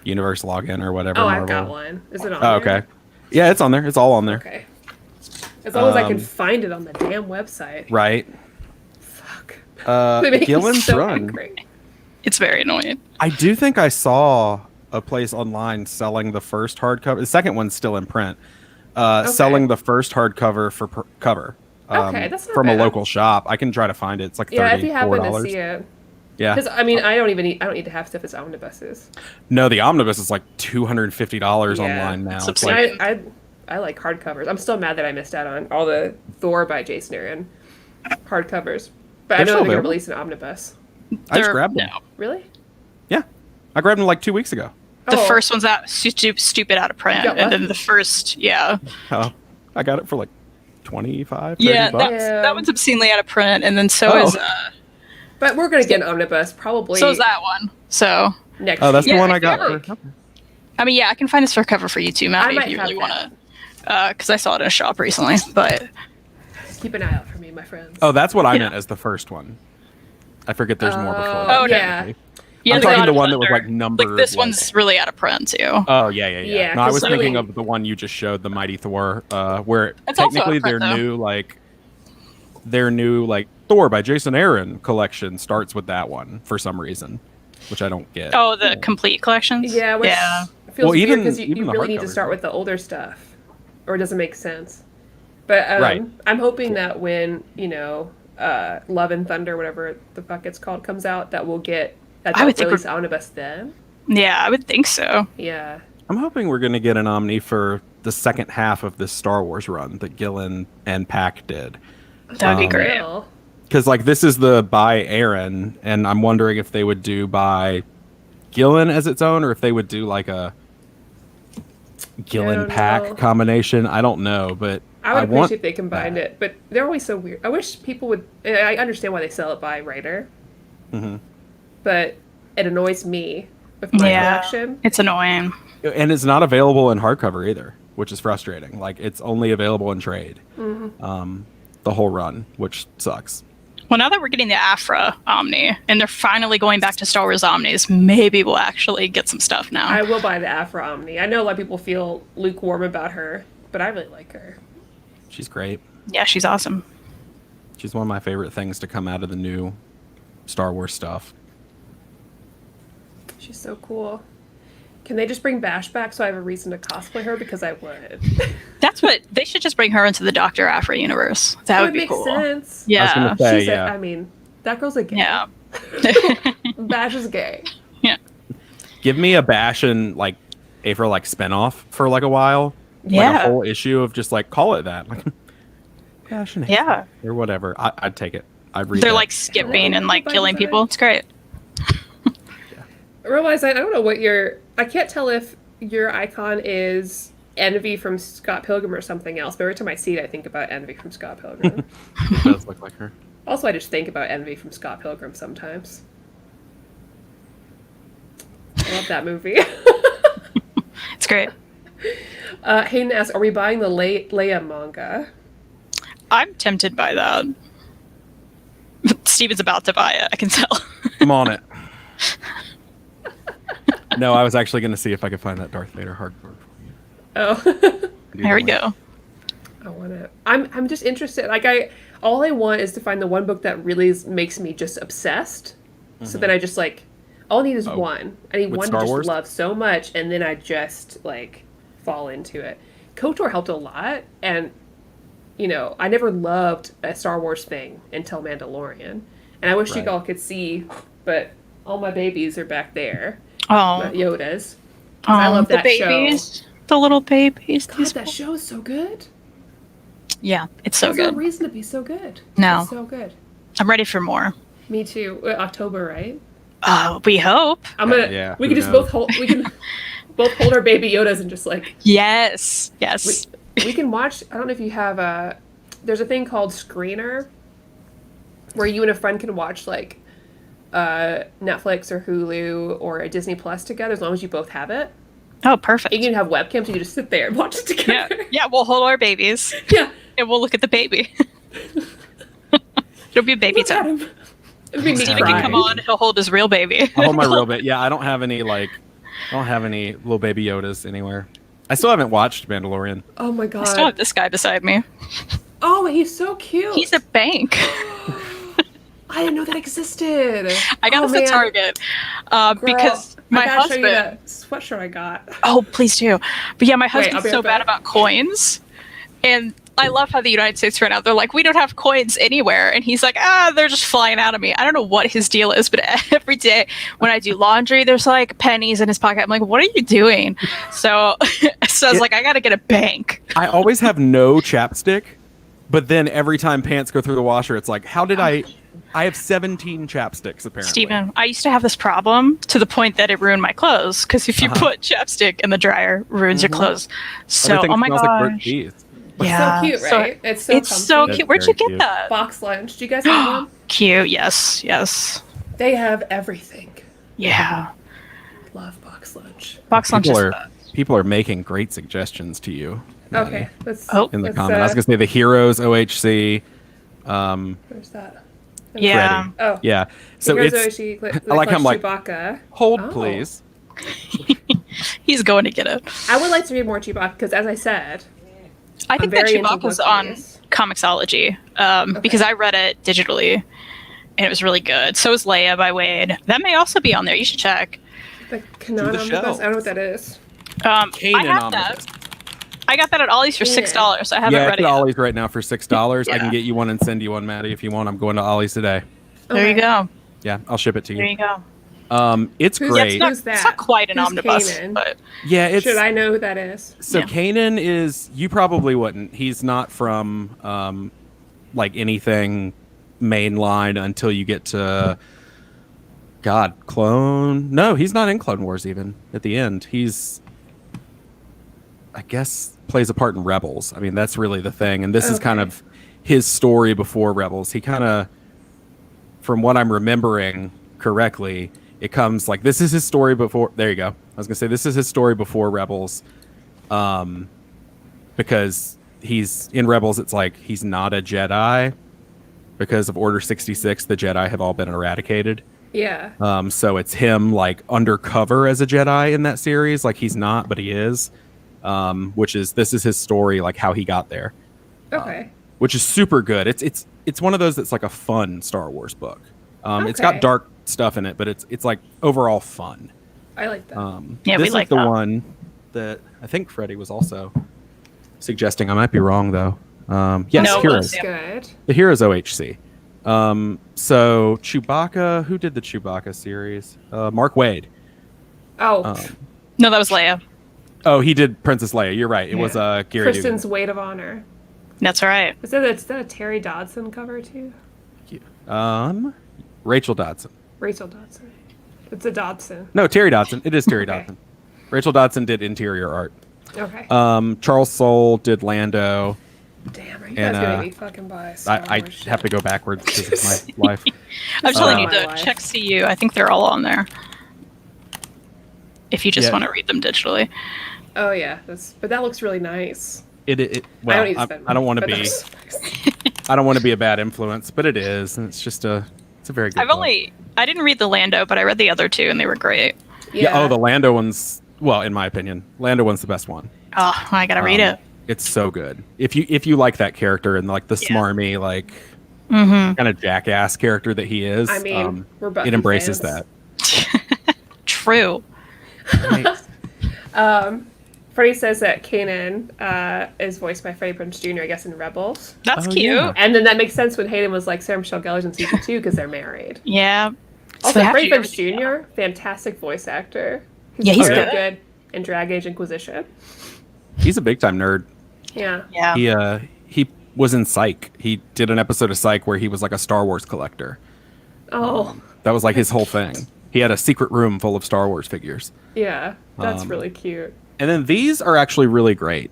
Universe login or whatever. Oh, Marvel. I've got one. Is it on Oh, there? okay. Yeah, it's on there. It's all on there. Okay. As long as I can Um, find it on the damn website. Right. Fuck. They make me Gillen's so Run. angry. It's very annoying. I do think I saw a place online selling the first hardcover. The second one's still in print. Selling the first hardcover for cover. Okay, that's not from a bad. local shop. I can try to find it. It's like $34. Yeah, if you happen to see it. Yeah. Because, I mean, I don't need to have stuff as omnibuses. No, the Omnibus is like $250 Yeah. online now. It's It's absurd. like, I like hardcovers. I'm still mad that I missed out on all the Thor by Jason Aaron hardcovers. But They're I know still they're going to available? release an omnibus. I just grabbed them. No. Really? Yeah. I grabbed them like 2 weeks ago. The Oh. first one's out stupid out of print, You got and then lucky. the first, yeah, Oh, I got it for like 25, 30 yeah, bucks. that one's obscenely out of print, and then so Oh. is But we're going to get an omnibus probably so is that one. So next Oh, that's year. the one I I got. feel For, like. I mean, yeah, I can find this for cover for you too, Maddie, might if you have really that. want to, because I saw it in a shop recently. But Keep an eye out for me, my friends. Oh, that's what I Yeah. meant as the first one. I forget there's more before. Oh, that, okay. yeah. technically. yeah, I'm the talking God the of one that was Thunder. like numbered. Like this like- one's really out of print too. Oh yeah. Yeah, No, I 'cause was really- thinking of the one you just showed, the Mighty Thor, where It's also technically out of print, their new Thor by Jason Aaron collection starts with that one for some reason, which I don't get. Oh, the complete collections. Yeah, which yeah. feels Well, weird even- because you even the really need to hardcovers, start right? with the older stuff, or it doesn't make sense. But Right. I'm hoping that when Love and Thunder, whatever the fuck it's called, comes out, that we'll get that I they'll would think release omnibus then. Yeah, I would think so. Yeah. I'm hoping we're going to get an Omni for the second half of this Star Wars run that Gillen and Pack did. That would be great. Well, Because this is the by Aaron, and I'm wondering if they would do by Gillen as its own, or if they would do like a Gillen don't Pack know. combination. I don't know, but I would want appreciate if they combined that. it, but they're always so weird. I wish people would. I understand why they sell it by writer, Mhm. but it annoys me with my Yeah. collection. It's annoying. And it's not available in hardcover either, which is frustrating. Like it's only available in trade, the whole run, which sucks. Well, now that we're getting the Afra Omni, and they're finally going back to Star Wars Omnis, maybe we'll actually get some stuff now. I will buy the Afro Omni. I know a lot of people feel lukewarm about her, but I really like her. She's great. Yeah, she's awesome. She's one of my favorite things to come out of the new Star Wars stuff. She's so cool. Can they just bring Bash back so I have a reason to cosplay her? Because I would. That's what they should just bring her into the Dr. Afra universe. That would be make cool. sense. Yeah. I was gonna say, She's yeah. I mean, that girl's a gay. Yeah. Bash is gay. Yeah. Give me a Bash and Afra spinoff for a while. Like a Yeah. whole issue of just call it that. Bash and Afra Yeah. or whatever. I'd take it. I'd read They're that. skipping and By killing design. people. It's great. I realize I don't know what I can't tell if your icon is Envy from Scott Pilgrim or something else, but every time I see it, I think about Envy from Scott Pilgrim. It does look like her. Also, I just think about Envy from Scott Pilgrim sometimes. I love that movie. It's great. Hayden asks, are we buying the Leia manga? I'm tempted by that. Steven's about to buy it. I can tell. I'm on it. No, I was actually going to see if I could find that Darth Vader hardcover. Oh. There we go. I want it. I'm just interested. All I want is to find the one book that really makes me just obsessed. So then I just all I need is one. I need With one Star to just Wars? love so much, and then I just fall into it. KOTOR helped a lot, and I never loved a Star Wars thing until Mandalorian, and I wish you Right. all could see, but all my babies are back there. Oh, My Yodas. I love that the babies, the little babies. God, that show is so good. Yeah, it's so There's good. no reason to be so good. No. It's so good. I'm ready for more. Me too. October, right? We hope. I'm gonna. Yeah, we who can just knows? both hold. We can both hold our baby Yodas and just like. Yes. We can watch. I don't know if you have a. There's a thing called Screener, where you and a friend can watch like, Netflix or Hulu or a Disney Plus together, as long as you both have it. Oh, perfect. And you can have webcams, so you just sit there and watch it together. Yeah, we'll hold our babies. Yeah. And we'll look at the baby. It'll be baby Look at time. him. It'll be me Steven crying. can come on. He'll hold his real baby. I'll hold my real bit. Yeah, I don't have any little baby Yodas anywhere. I still haven't watched Mandalorian. Oh my god. I still have this guy beside me. Oh, he's so cute. He's a bank. I didn't know that existed. I got this at Target because my I gotta show you husband. that sweatshirt I got. Oh, please do. But yeah, my husband's I'll be so right bad back. about coins. And I love how the United States right now, they're like, we don't have coins anywhere. And he's like, they're just flying out of me. I don't know what his deal is, but every day when I do laundry, there's like pennies in his pocket. I'm like, what are you doing? So I was like, I got to get a bank. I always have no chapstick, but then every time pants go through the washer, it's like, how did I have 17 chapsticks apparently. Steven, I used to have this problem to the point that it ruined my clothes. Because if you put chapstick in the dryer, it ruins your clothes. So, Everything oh my smells like burnt gosh. cheese. Yeah. So cute, So right? It's so it's so comfy. cute. Where'd That's you very get cute. that? Box lunch. Do you guys have one? Cute. Yes. They have everything. Yeah. Love box lunch. Box lunch is People are making great suggestions to you. Maddie, Okay. Let's. in the let's, comment. I was gonna say the Heroes OHC. Where's that? Yeah. Freddy. Oh. Yeah. So Here's it's I like I'm like, Chewbacca. hold Oh. please. He's going to get it. I would like to read more Chewbacca because, as I said, I think that very into Chewbacca's on Wookiees. Comixology because I read it digitally and it was really good. So is Leia by Wade. That may also be on there. You should check. the Kanan the Omnibus. shelves. I don't know what that is. I Kanan have Omnibus. that. I got that at Ollie's for $6. I haven't Yeah, read it's it at yet. Ollie's right now for $6. I Yeah. can get you one and send you one, Maddie, if you want. I'm going to Ollie's today. There you Okay. go. Yeah, I'll ship it to There you. you go. It's Who's- great. Who's It's that? not quite an Who's omnibus, Kanan? but Yeah, it's Should I know who that is? so Yeah. Kanan is you probably wouldn't. He's not from like anything mainline until you get to Clone. No, he's not in Clone Wars even at the end. He's I guess plays a part in Rebels. I mean, that's really the thing. And this is kind Okay. of his story before Rebels. He kind of from what I'm remembering correctly, it comes like this is his story before. There you go. I was gonna say this is his story before Rebels, because he's in Rebels. It's like he's not a Jedi because of Order 66. The Jedi have all been eradicated. Yeah. So it's him like undercover as a Jedi in that series. Like he's not, but he is. This is his story, like how he got there. Okay. Which is super good. It's one of those that's like a fun Star Wars book. It's got Okay. dark stuff in it, but it's like overall fun. I like that. Yeah, this we is like the that. one that I think Freddie was also suggesting. I might be wrong though. Yes, No, Heroes. That's good. The Heroes OHC. So Chewbacca, who did the Chewbacca series? Mark Waid. Oh, no, that was Leia. Oh, he did Princess Leia. You're right. It was Yeah. Gary Kristen's Dugan. Weight of Honor. That's right. Is that a Terry Dodson cover too? Rachel Dodson. Rachel Dodson. It's a Dodson. No, Terry Dodson. It is Terry Okay. Dodson. Rachel Dodson did interior art. Okay. Charles Soule did Lando. Damn, are you and, guys gonna be fucking biased? I have to go backwards because of my life. I'm telling you, my the life. check CU. I think they're all on there. If you just Yeah. want to read them digitally. Oh yeah, but that looks really nice. Well, I don't need to spend I don't money, want to but be. that's nice. I don't want to be a bad influence, but it is. And it's a very good. book. I didn't read the Lando, but I read the other two and they were great. Yeah. Oh, the Lando one's. Well, in my opinion, Lando one's the best one. Oh, I gotta read it. It's so good. If you like that character and like the Yeah. smarmy like Mm-hmm. kind of jackass character that he is, I mean, we're Buffy it embraces fans. True. that. Freddie says that Kanan is voiced by Freddie Prinze Jr. I guess in Rebels, That's Oh, cute. yeah. and then that makes sense when Hayden was like Sarah Michelle Gellar's in season 2 because they're married. Yeah. So they Also, have to Ray do Finch Jr., fantastic voice actor. Yeah, he's very good. good in Drag Age Inquisition. He's a big time nerd. Yeah. Yeah. He was in Psych. He did an episode of Psych where he was like a Star Wars collector. Oh. That was like his whole thing. He had a secret room full of Star Wars figures. Yeah, that's really cute. And then these are actually really great.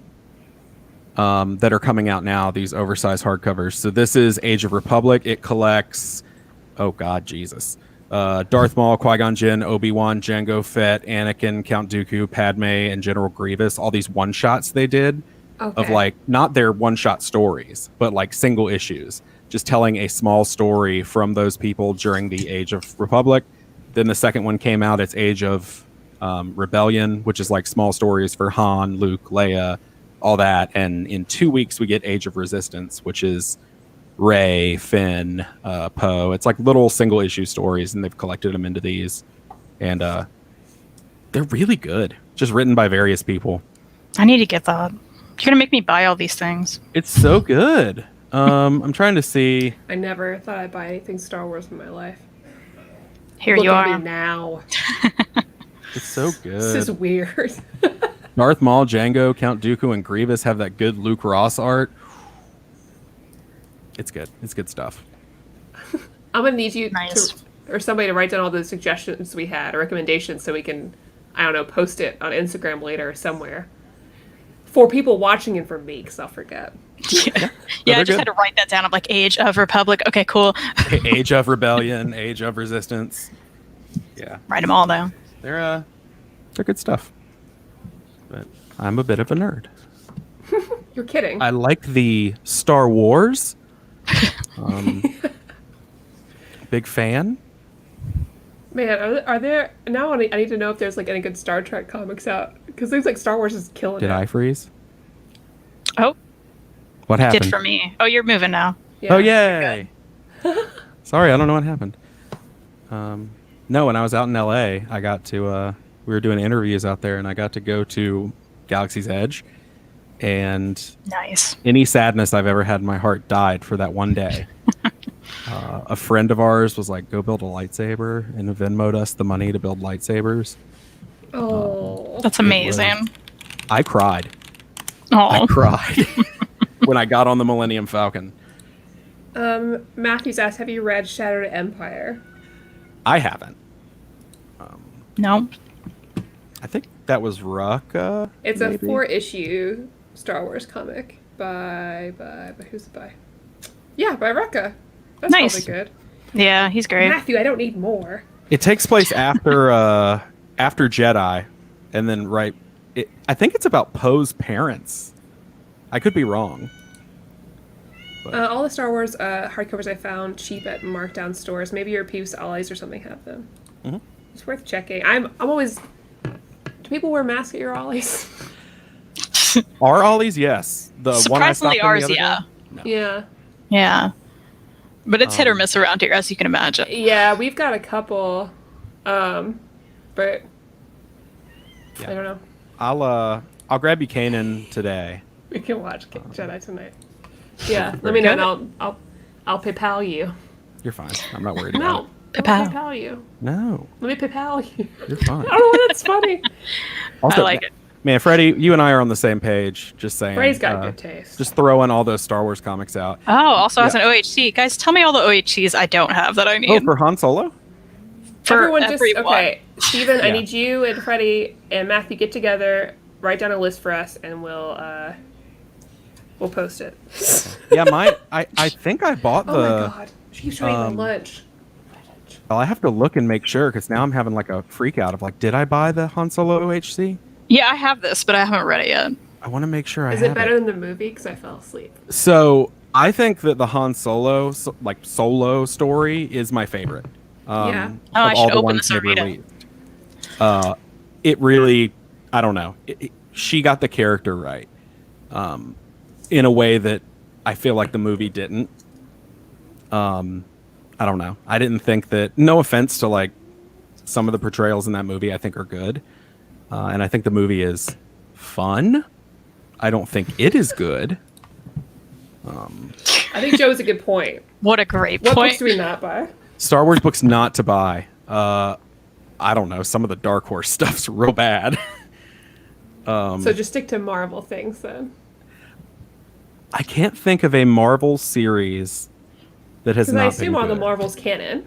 That are coming out now, these oversized hardcovers. So this is Age of Republic. It collects, oh God, Jesus. Darth Maul, Qui-Gon Jinn, Obi-Wan, Jango Fett, Anakin, Count Dooku, Padme, and General Grievous. All these one-shots they did of like, not their one-shot stories, but like single issues. Just telling a small story from those people during the Age of Republic. Then the second one came out, it's Age of Rebellion, which is like small stories for Han, Luke, Leia, all that. And in 2 weeks, we get Age of Resistance, which is Rey, Finn, Poe. It's like little single issue stories, and they've collected them into these. And they're really good. Just written by various people. I need to get that. You're going to make me buy all these things. It's so good. I'm trying to see. I never thought I'd buy anything Star Wars in my life. Here Look you at are. me now. It's so good. This is weird. Darth Maul, Jango, Count Dooku, and Grievous have that good Luke Ross art. It's good. It's good stuff. I'm gonna need you Nice. to, or somebody to write down all the suggestions we had or recommendations so we can, I don't know, post it on Instagram later or somewhere. For people watching and for me, because I'll forget. Yeah, I just had to write that down. I'm like, Age of Republic. Okay, cool. Age of Rebellion, Age of Resistance. Yeah, Write them all down. they're good stuff. But I'm a bit of a nerd. You're kidding. I like the Star Wars. Big fan. Man, are there now? I need to know if there's like any good Star Trek comics out because things like Star Wars is killing Did it. I freeze? Oh, What happened? did for me. Oh, you're moving now. Yeah. Oh, yay! Sorry, I don't know what happened. No, when I was out in LA, I got to, we were doing interviews out there, and I got to go to Galaxy's Edge, and Nice. any sadness I've ever had in my heart died for that one day. A friend of ours was like, go build a lightsaber, and Venmo'd us the money to build lightsabers. Oh. That's amazing. I cried. I Oh, cried when I got on the Millennium Falcon. Matthews asked, "Have you read Shattered Empire?" I haven't. no. I think that was Rucka. It's maybe? a 4-issue Star Wars comic by who's it by? Yeah, by Rucka. That's Nice. probably good. Yeah, he's great. Matthew, I don't need more. It takes place after after Jedi, and then I think it's about Poe's parents. I could be wrong. All the Star Wars hardcovers I found cheap at markdown stores. Maybe your Peeves Allies or something have them. Mm-hmm. It's worth checking. I'm always. Do people wear masks at your Ollies? Our Ollies, yes. The one I stopped Surprisingly, in ours, the other yeah. day? No. Yeah. Yeah. But it's hit or miss around here, as you can imagine. Yeah, we've got a couple, but Yeah. I don't know. I'll grab you Kanan today. We can watch Jedi tonight. Yeah, let me know and I'll PayPal you. You're fine. I'm not worried about No, it. I'll PayPal. PayPal you. No, Let me PayPal you. you're fine. I don't know why that's funny. Also, I like it. Man, Freddie, you and I are on the same page. Just saying. Frey's got good taste. Just throwing all those Star Wars comics out. Oh, also has Yeah. an OHC. Guys, tell me all the OHCs I don't have that I need. Oh, for Han Solo? For Everyone just everyone. okay. Steven, I Yeah. need you and Freddie and Matthew get together, write down a list for us, and we'll post it. Yeah, I think I bought the. Oh my god, she keeps trying my lunch. Well, I have to look and make sure because now I'm having like a freak out of like, did I buy the Han Solo OHC? Yeah, I have this, but I haven't read it yet. I want to make sure I Is have it better than the movie? Because I fell asleep. So I think that the Han Solo solo story is my favorite. Yeah. Of Oh, I all should the open ones this and they've read it. released. It really, I don't know. She got the character right, in a way that I feel like the movie didn't. I don't know. I didn't think that. No offense to like some of the portrayals in that movie, I think are good, and I think the movie is fun. I don't think it is good. I think Joe has a good point. What a great What point. books do we not buy? Star Wars books not to buy. I don't know. Some of the Dark Horse stuff's real bad. So just stick to Marvel things then. I can't think of a Marvel series that has not been I assume all the good. Marvel's canon.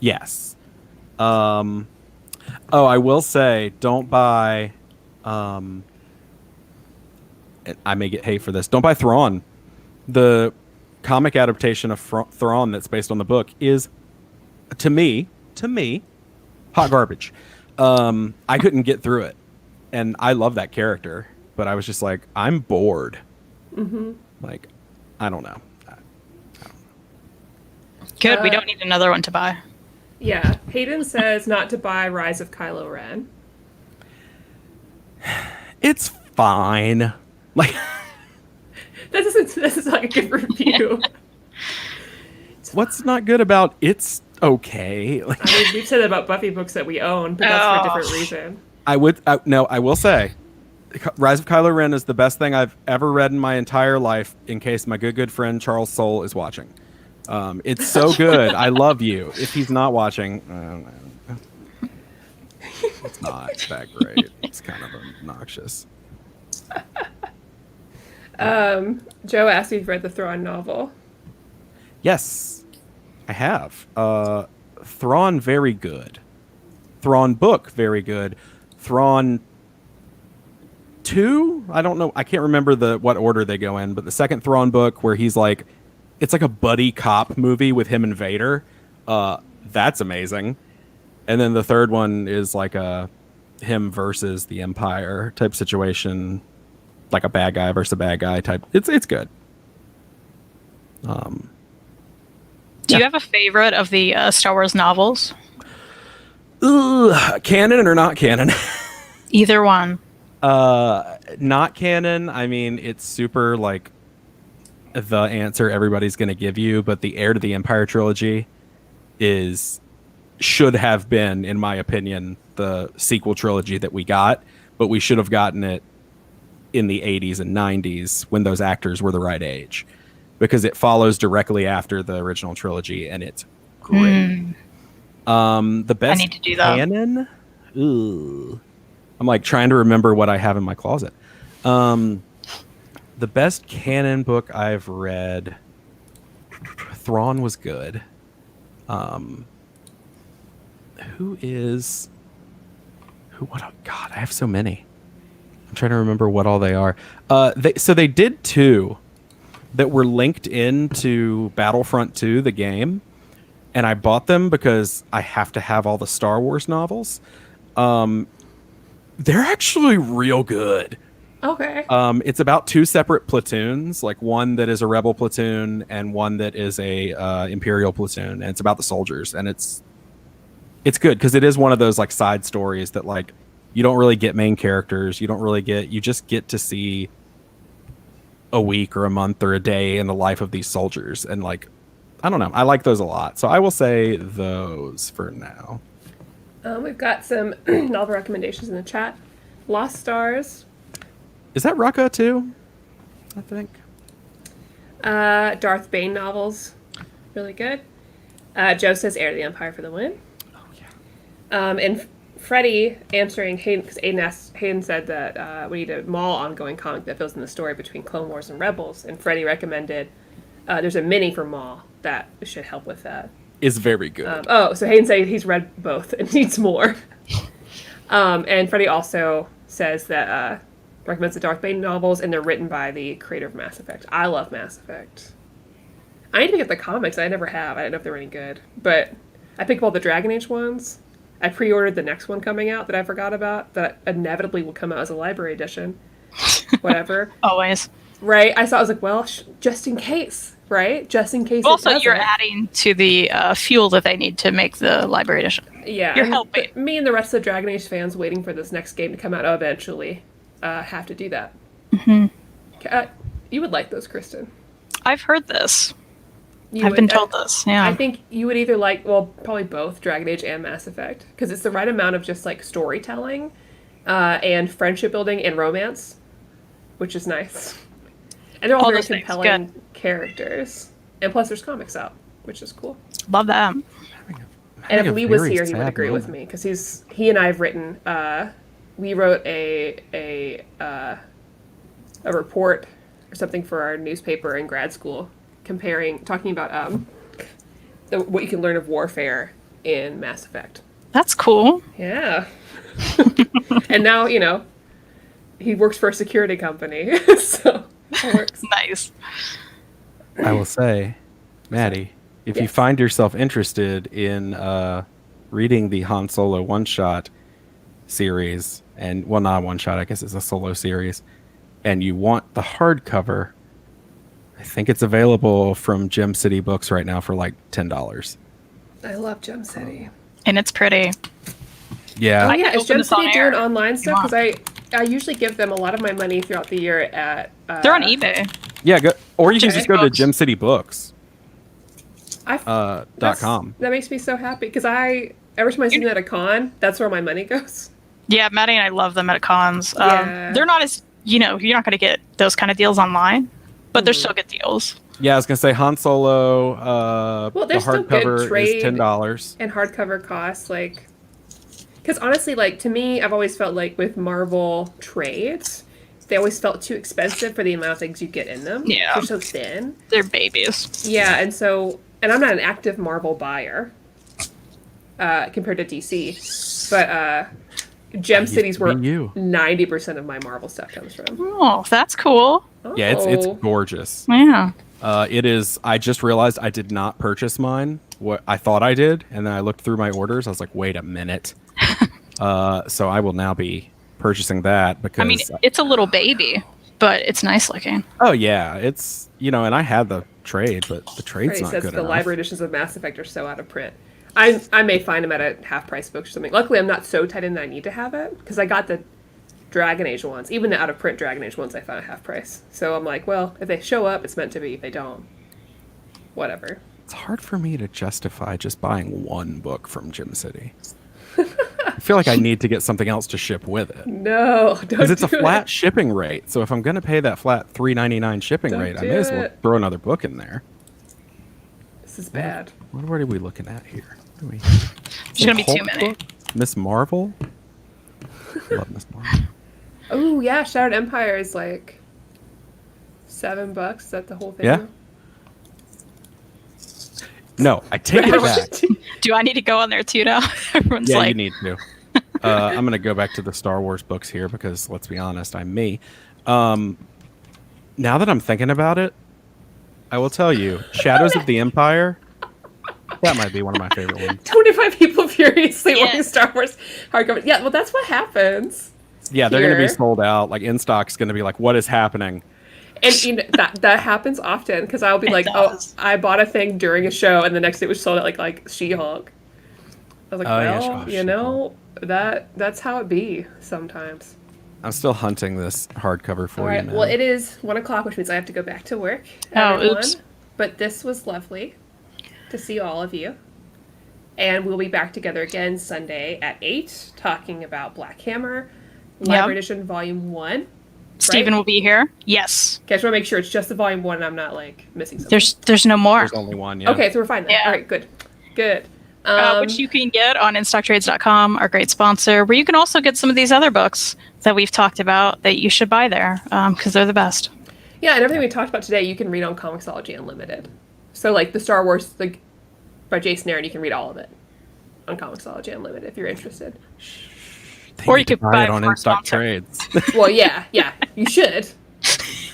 Yes. Oh, I will say, don't buy. I may get hate for this. Don't buy Thrawn. The comic adaptation of Thrawn that's based on the book is, to me, hot garbage. I couldn't get through it, and I love that character, but I was just like, I'm bored. Mm-hmm. Like, I don't know. Good. We don't need another one to buy. Yeah. Hayden says not to buy Rise of Kylo Ren. It's fine. Like, This is like a good review. what's not good about it's okay? Like, I mean, we've said that about Buffy books that we own, but that's for a different reason. I will say, Rise of Kylo Ren is the best thing I've ever read in my entire life, in case my good friend Charles Soule is watching. It's so good. I love you. If he's not watching, it's not that great. It's kind of obnoxious. Joe asked if you've read the Thrawn novel. Yes, I have. Thrawn, very good. Thrawn book, very good. Thrawn 2, I don't know. I can't remember what order they go in, but the second Thrawn book where he's like, it's like a buddy cop movie with him and Vader. That's amazing. And then the third one is like a him versus the Empire type situation, like a bad guy versus a bad guy type. It's good. Do you have a favorite of the Star Wars novels? Canon or not canon? Either one. Not canon. I mean, it's super like the answer everybody's going to give you, but the Heir to the Empire trilogy should have been, in my opinion, the sequel trilogy that we got, but we should have gotten it in the 80s and 90s when those actors were the right age, because it follows directly after the original trilogy and it's great. The best I need to do that. canon. Ooh. I'm like trying to remember what I have in my closet. The best canon book I've read, Thrawn was good. God, I have so many. I'm trying to remember what all they are. They did 2 that were linked into Battlefront 2, the game, and I bought them because I have to have all the Star Wars novels. They're actually real good. Okay. It's about 2 separate platoons, like one that is a rebel platoon and one that is a Imperial platoon, and it's about the soldiers, and it's good because it is one of those like side stories that like you don't really get main characters, you just get to see a week or a month or a day in the life of these soldiers, and like I don't know, I like those a lot, so I will say those for now. We've got some novel recommendations in the chat. Lost Stars. Is that Rucka too? I think. Darth Bane novels. Really good. Joe says Heir to the Empire for the win. Oh, yeah. And Freddie answering Hayden, because Hayden said that we need a Maul ongoing comic that fills in the story between Clone Wars and Rebels. And Freddie recommended there's a mini for Maul that should help with that. Is very good. So Hayden said he's read both and needs more. And Freddie also says that recommends the Darth Bane novels, and they're written by the creator of Mass Effect. I love Mass Effect. I need to get the comics. I never have. I don't know if they're any good. But I picked up all the Dragon Age ones. I pre-ordered the next one coming out that I forgot about, that inevitably will come out as a library edition. Whatever. Always. Right? I was like, well, just in case. Right? Just in case. Also, you're adding to the fuel that they need to make the library edition. Yeah. You're helping. Me and the rest of the Dragon Age fans waiting for this next game to come out eventually have to do that. Mm-hmm. You would like those, Kristan. I've heard this. I've been told this, yeah. I think you would either like, well, probably both Dragon Age and Mass Effect, because it's the right amount of just like storytelling and friendship building and romance, which is nice. And they're all very compelling characters. And plus there's comics out, which is cool. Love that. I'm And if Lee was here, he would agree with me because he and I have written. We wrote a report or something for our newspaper in grad school, talking about what you can learn of warfare in Mass Effect. That's cool. Yeah. And now, he works for a security company, so it works. Nice. I will say, Maddie, if you find yourself interested in reading the Han Solo one-shot series, and not one-shot, I guess it's a solo series, and you want the hardcover, I think it's available from Gem City Books right now for like $10. I love Gem City. And it's pretty. Yeah. Oh, yeah. Is Gem City doing online stuff? Because I usually give them a lot of my money throughout the year at... They're on eBay. Yeah, or you can just go to GemCityBooks. .com. That makes me so happy, because every time I see them at a con, that's where my money goes. Yeah, Maddie and I love them at cons. They're not as, you're not going to get those kind of deals online, but they're still good deals. Yeah, I was going to say Han Solo, the hardcover is $10. And hardcover costs, because honestly, to me, I've always felt like with Marvel trades, they always felt too expensive for the amount of things you get in them. Yeah. They're so thin. They're babies. Yeah, and I'm not an active Marvel buyer compared to DC, but Gem City's where 90% of my Marvel stuff comes from. Oh, that's cool. Yeah, it's gorgeous. Yeah. It is. I just realized I did not purchase mine. What I thought I did, and then I looked through my orders. I was like, wait a minute. So I will now be purchasing that because... I mean, it's a little baby, but it's nice looking. Oh, yeah. It's, and I had the trade, but the trade's not good enough. The library editions of Mass Effect are so out of print. I may find them at a half-price book or something. Luckily, I'm not so tight in that I need to have it, because I got the Dragon Age ones. Even the out-of-print Dragon Age ones I found at half price. So I'm like, well, if they show up, it's meant to be. If they don't, whatever. It's hard for me to justify just buying one book from Gem City. I feel like I need to get something else to ship with it. No, don't do it. Because it's a flat shipping rate. So if I'm going to pay that flat $3.99 shipping rate, I may as well throw another book in there. This is bad. What are we looking at here? There's going to be too many. Miss Marvel? Love Miss Marvel. Oh, yeah. Shattered Empire is like $7. Is that the whole thing? Yeah. No, I take it back. Do I need to go on there too now? Everyone's you need to. I'm going to go back to the Star Wars books here because, let's be honest, I'm me. Now that I'm thinking about it, I will tell you, Shadows of the Empire, that might be one of my favorite ones. 25 people furiously wanting Star Wars hardcover. Yeah, well, that's what happens. Yeah, they're going to be sold out. Like, in stock's going to be like, what is happening? And that happens often, because I'll be like, oh, I bought a thing during a show, and the next day it was sold out like She-Hulk. I was like, that's how it be sometimes. I'm still hunting this hardcover for you now. Well, it is 1:00, which means I have to go back to work. Oops. But this was lovely to see all of you. And we'll be back together again Sunday at 8, talking about Black Hammer, Library Edition Volume 1. Steven will be here. Yes. Okay, I just want to make sure it's just the Volume 1 and I'm not, missing something. There's no more. There's only one, yeah. Okay, so we're fine then. Yeah. All right, good. Which you can get on InStockTrades.com, our great sponsor, where you can also get some of these other books that we've talked about that you should buy there, because they're the best. Yeah, and everything we talked about today, you can read on Comixology Unlimited. So, the Star Wars, by Jason Aaron, you can read all of it on Comixology Unlimited if you're interested. Or you could buy it on In-Stock Trades. Well, yeah, you should.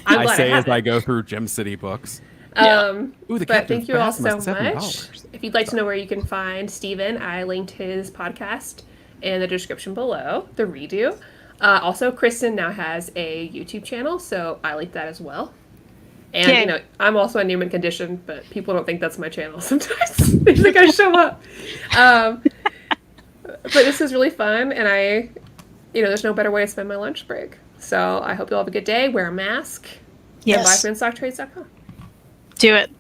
I say as I go through Gem City Books. But thank you all so much. If you'd like to know where you can find Steven, I linked his podcast in the description below, The Redo. Also, Kristan now has a YouTube channel, so I linked that as well. And, I'm also in Newman Condition, but people don't think that's my channel sometimes. They think I show up. But this is really fun, and there's no better way to spend my lunch break. So I hope you all have a good day. Wear a mask. Yes. And buy from InStockTrades.com. Do it.